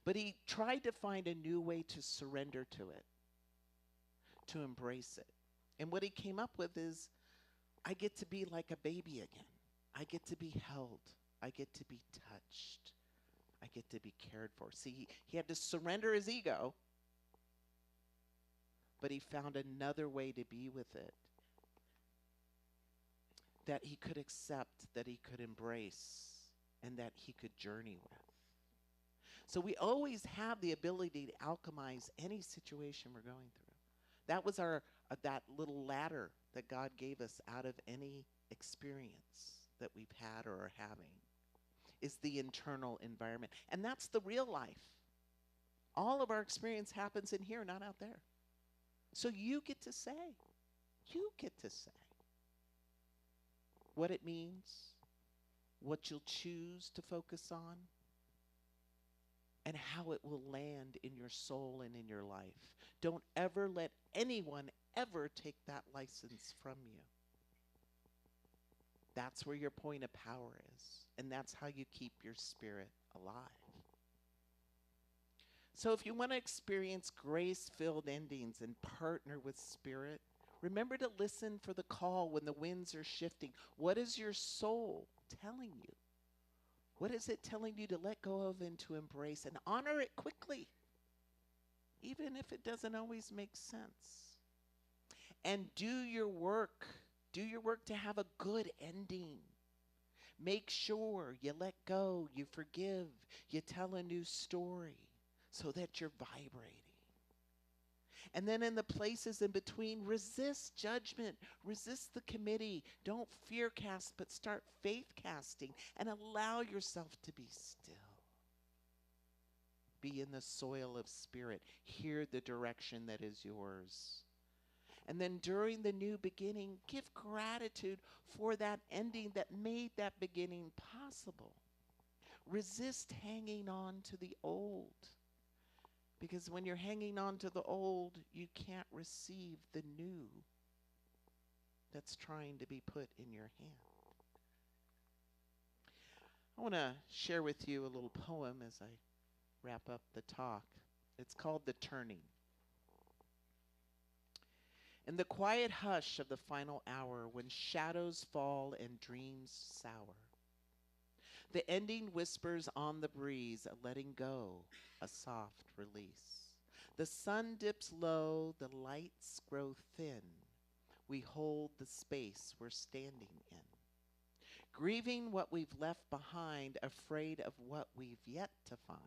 But he tried to find a new way to surrender to it, to embrace it. And what he came up with is, I get to be like a baby again. I get to be held. I get to be touched. I get to be cared for. See, he had to surrender his ego, but he found another way to be with it that he could accept, that he could embrace, and that he could journey with. So we always have the ability to alchemize any situation we're going through. That was that little ladder that God gave us out of any experience that we've had or are having, is the internal environment. And that's the real life. All of our experience happens in here, not out there. So you get to say what it means, what you'll choose to focus on, and how it will land in your soul and in your life. Don't ever let anyone ever take that license from you. That's where your point of power is, and that's how you keep your spirit alive. So if you want to experience grace-filled endings and partner with Spirit, remember to listen for the call when the winds are shifting. What is your soul telling you? What is it telling you to let go of and to embrace, and honor it quickly, even if it doesn't always make sense? And do your work. Do your work to have a good ending. Make sure you let go, you forgive, you tell a new story so that you're vibrating. And then in the places in between, resist judgment, resist the committee. Don't fear cast, but start faith casting, and allow yourself to be still. Be in the soil of Spirit. Hear the direction that is yours. And then during the new beginning, give gratitude for that ending that made that beginning possible. Resist hanging on to the old. Because when you're hanging on to the old, you can't receive the new that's trying to be put in your hand. I want to share with you a little poem as I wrap up the talk. It's called The Turning. In the quiet hush of the final hour, when shadows fall and dreams sour, the ending whispers on the breeze, a letting go, a soft release. The sun dips low, the lights grow thin. We hold the space we're standing in, grieving what we've left behind, afraid of what we've yet to find.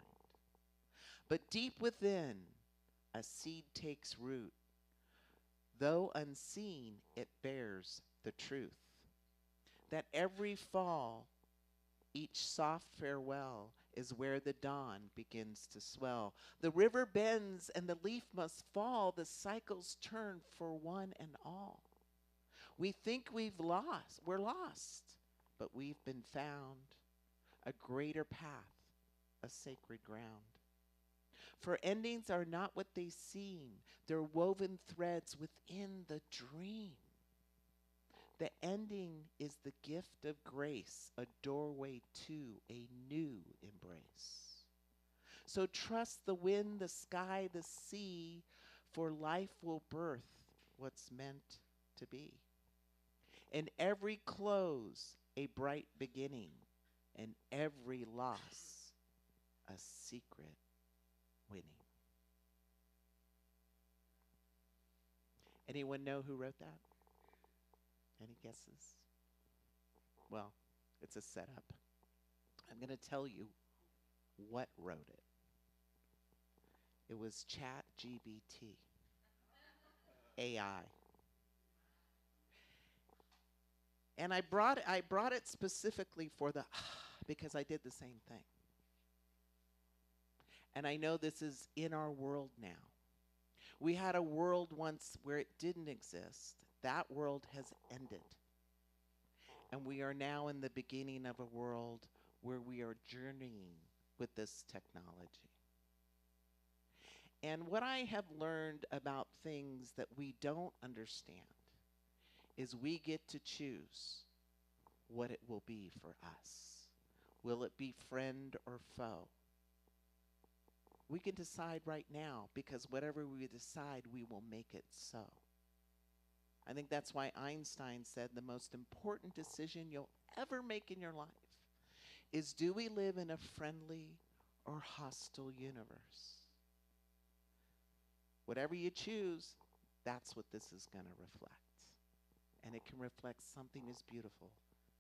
But deep within, a seed takes root. Though unseen, it bears the truth that every fall, each soft farewell, is where the dawn begins to swell. The river bends and the leaf must fall. The cycles turn for one and all. We think we're lost, but we've been found. A greater path, a sacred ground. For endings are not what they seem. They're woven threads within the dream. The ending is the gift of grace, a doorway to a new embrace. So trust the wind, the sky, the sea, for life will birth what's meant to be. In every close, a bright beginning, and every loss, a secret winning. Anyone know who wrote that? Any guesses? Well, it's a setup. I'm going to tell you what wrote it. It was Chat GBT, AI. And I brought it specifically for the because I did the same thing. And I know this is in our world now. We had a world once where it didn't exist. That world has ended. And we are now in the beginning of a world where we are journeying with this technology. And what I have learned about things that we don't understand is we get to choose what it will be for us. Will it be friend or foe? We can decide right now, because whatever we decide, we will make it so. I think that's why Einstein said the most important decision you'll ever make in your life is, do we live in a friendly or hostile universe? Whatever you choose, that's what this is going to reflect. And it can reflect something as beautiful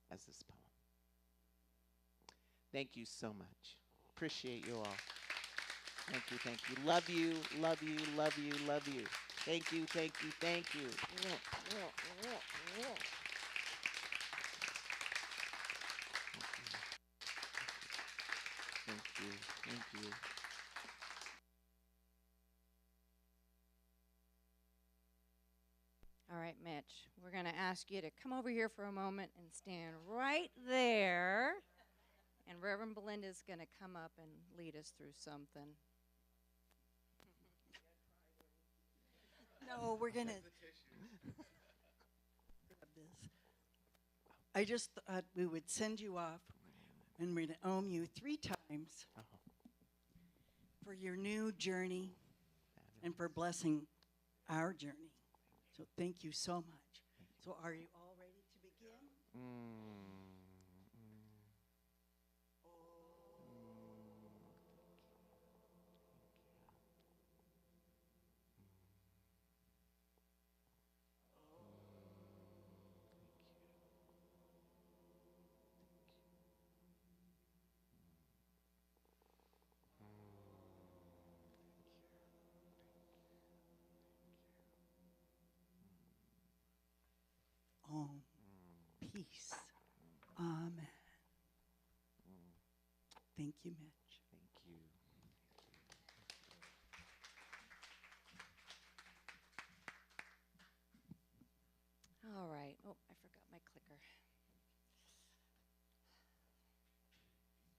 as this poem. Thank you so much. Appreciate you all. Thank you, thank you. Love you, love you, love you, love you. Thank you, thank you, thank you. Thank you, thank you. All right, Mitch, we're going to ask you to come over here for a moment and stand right there. And Reverend Belinda's going to come up and lead us through something. No, we're going to grab this. I just thought we would send you off, and we're going to own you 3 times for your new journey and for blessing our journey. So thank you so much. So are you all ready to begin? Peace. Amen. Thank you, Mitch. Thank you. All right. Oh, I forgot my clicker.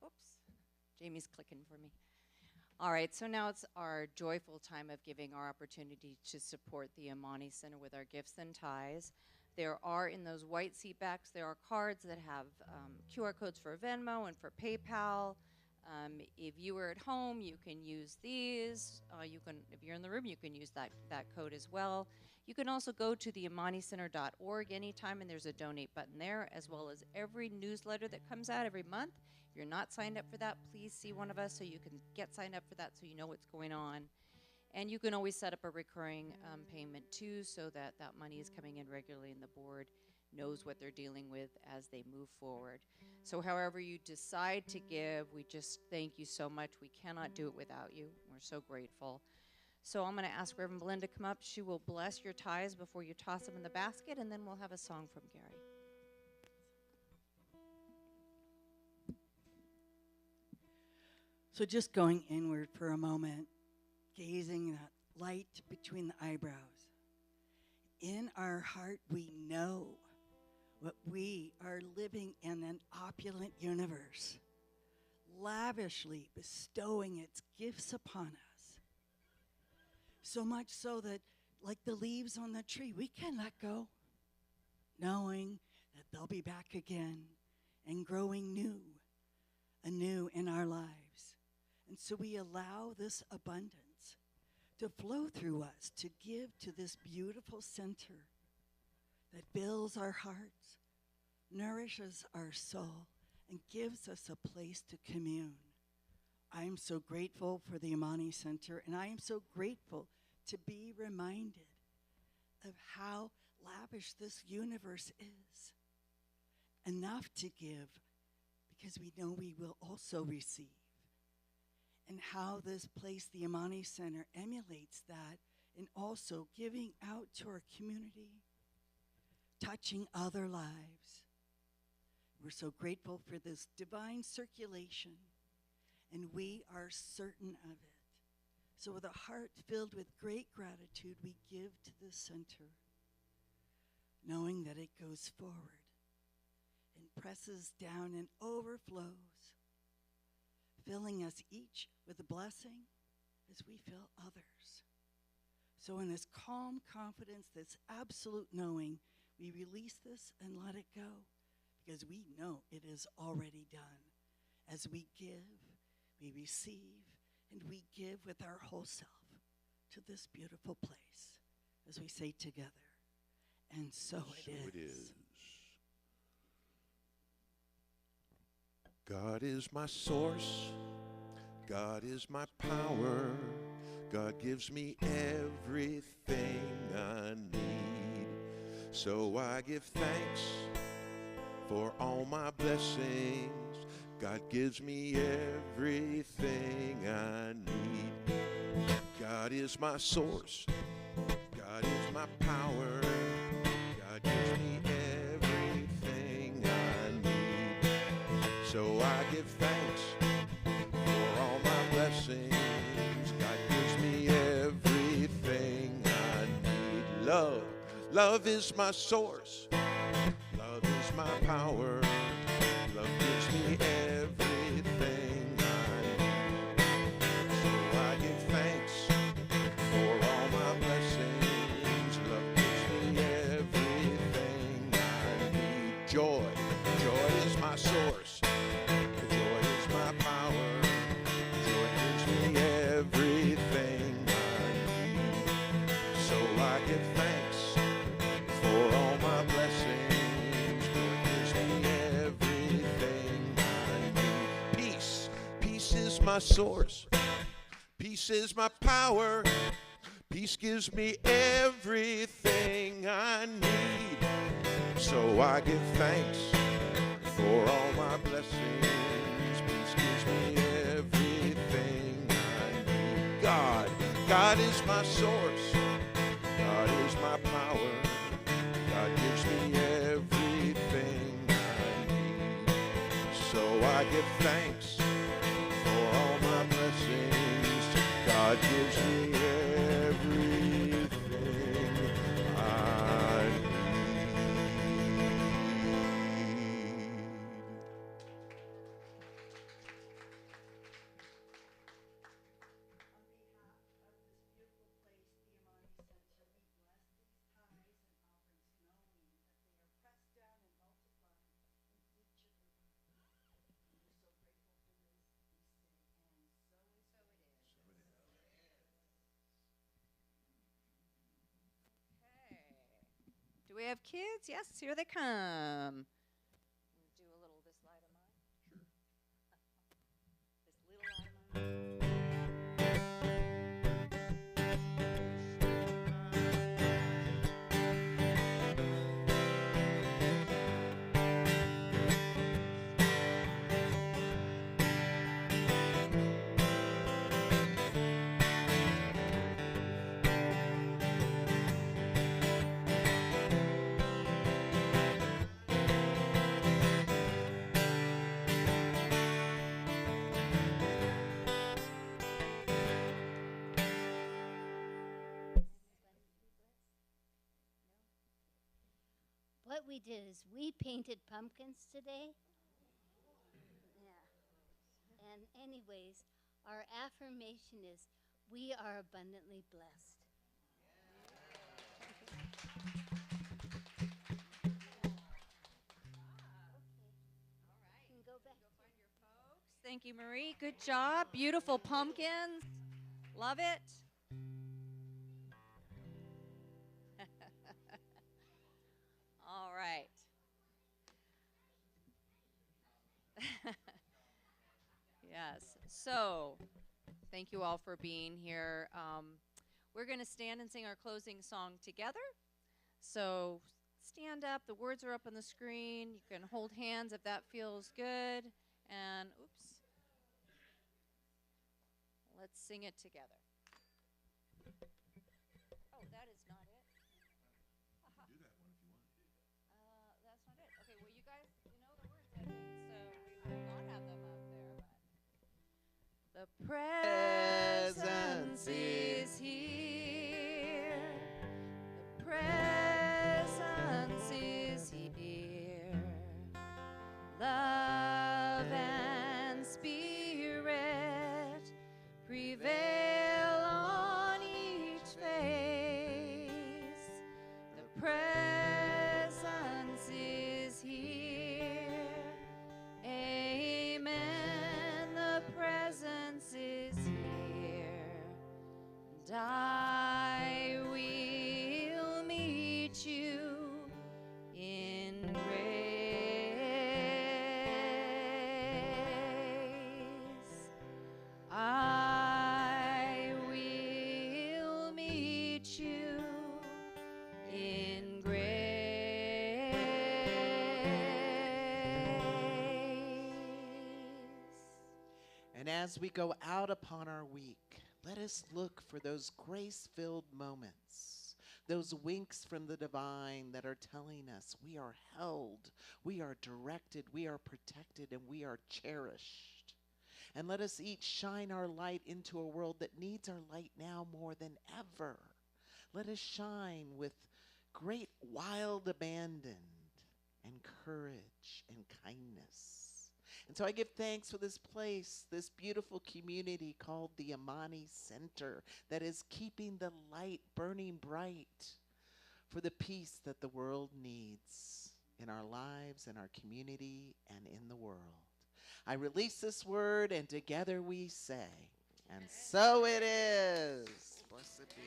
Oops. Jamie's clicking for me. All right, so now it's our joyful time of giving, our opportunity to support the Amani Center with our gifts and ties. There are, in those white seat backs, there are cards that have QR codes for Venmo and for PayPal. If you are at home, you can use these. If you're in the room, you can use that code as well. You can also go to the AmaniCenter.org anytime, and there's a donate button there, as well as every newsletter that comes out every month. If you're not signed up for that, please see one of us so you can get signed up for that so you know what's going on. And you can always set up a recurring payment too, so that money is coming in regularly and the board knows what they're dealing with as they move forward. So however you decide to give, we just thank you so much. We cannot do it without you. We're so grateful. So I'm going to ask Reverend Belinda to come up. She will bless your ties before you toss them in the basket, and then we'll have a song from Gary. So just going inward for a moment, gazing that light between the eyebrows. In our heart, we know what we are living in an opulent universe, lavishly bestowing its gifts upon us. So much so that, like the leaves on the tree, we can let go, knowing that they'll be back again and growing anew in our lives. And so we allow this abundance to flow through us, to give to this beautiful center that fills our hearts, nourishes our soul, and gives us a place to commune. I am so grateful for the Amani Center, and I am so grateful to be reminded of how lavish this universe is, enough to give because we know we will also receive. And how this place, the Amani Center, emulates that in also giving out to our community, touching other lives. We're so grateful for this divine circulation, and we are certain of it. So with a heart filled with great gratitude, we give to the center, knowing that it goes forward and presses down and overflows, filling us each with a blessing as we fill others. So in this calm confidence, this absolute knowing, we release this and let it go because we know it is already done. As we give, we receive, and we give with our whole self to this beautiful place, as we say together. And so it is. God is my source. God is my power. God gives me everything I need. So I give thanks for all my blessings. God gives me everything I need. God is my source. God is my power. God gives me everything I need. So I give thanks for all my blessings. God gives me everything I need. Love is my source. Love is my power. Love gives me everything I need. So I give thanks for all my blessings. Love gives me everything I need. Joy is my source. Joy is my power. Joy gives me everything I need. So I give thanks for all my blessings. Joy gives me everything I need. Peace is my source. Peace is my power. Peace gives me everything I need. So I give thanks for all my blessings. Peace gives me everything I need. God is my source. God is my power. God gives me everything I need. So I give thanks for all my blessings. God gives me everything I need. Do we have kids? Yes, here they come. Do a little this light of mine. This little light of mine. What we did is we painted pumpkins today. Yeah. And anyways, our affirmation is we are abundantly blessed. You can go back. Thank you, Marie. Good job. Beautiful pumpkins. Love it. All right. Yes. So, thank you all for being here. We're going to stand and sing our closing song together. So, stand up. The words are up on the screen. You can hold hands if that feels good. And, oops. Let's sing it together. Oh, that is not it. Do that one if you want. That's not it. Okay, well, you guys, you know the words, I think, so we will not have them up there. But the presence is here. The presence is here. Love and spirit prevail on each face. The presence is here. Amen. The presence is here. And I will meet you in grace. I will meet you in grace. And as we go out upon our week, let us look for those grace-filled moments, those winks from the divine that are telling us we are held, we are directed, we are protected, and we are cherished. And let us each shine our light into a world that needs our light now more than ever. Let us shine with great wild abandon and courage and kindness. And so I give thanks for this place, this beautiful community called the Amani Center that is keeping the light burning bright for the peace that the world needs in our lives, in our community, and in the world. I release this word, and together we say, and so it is. Blessed be.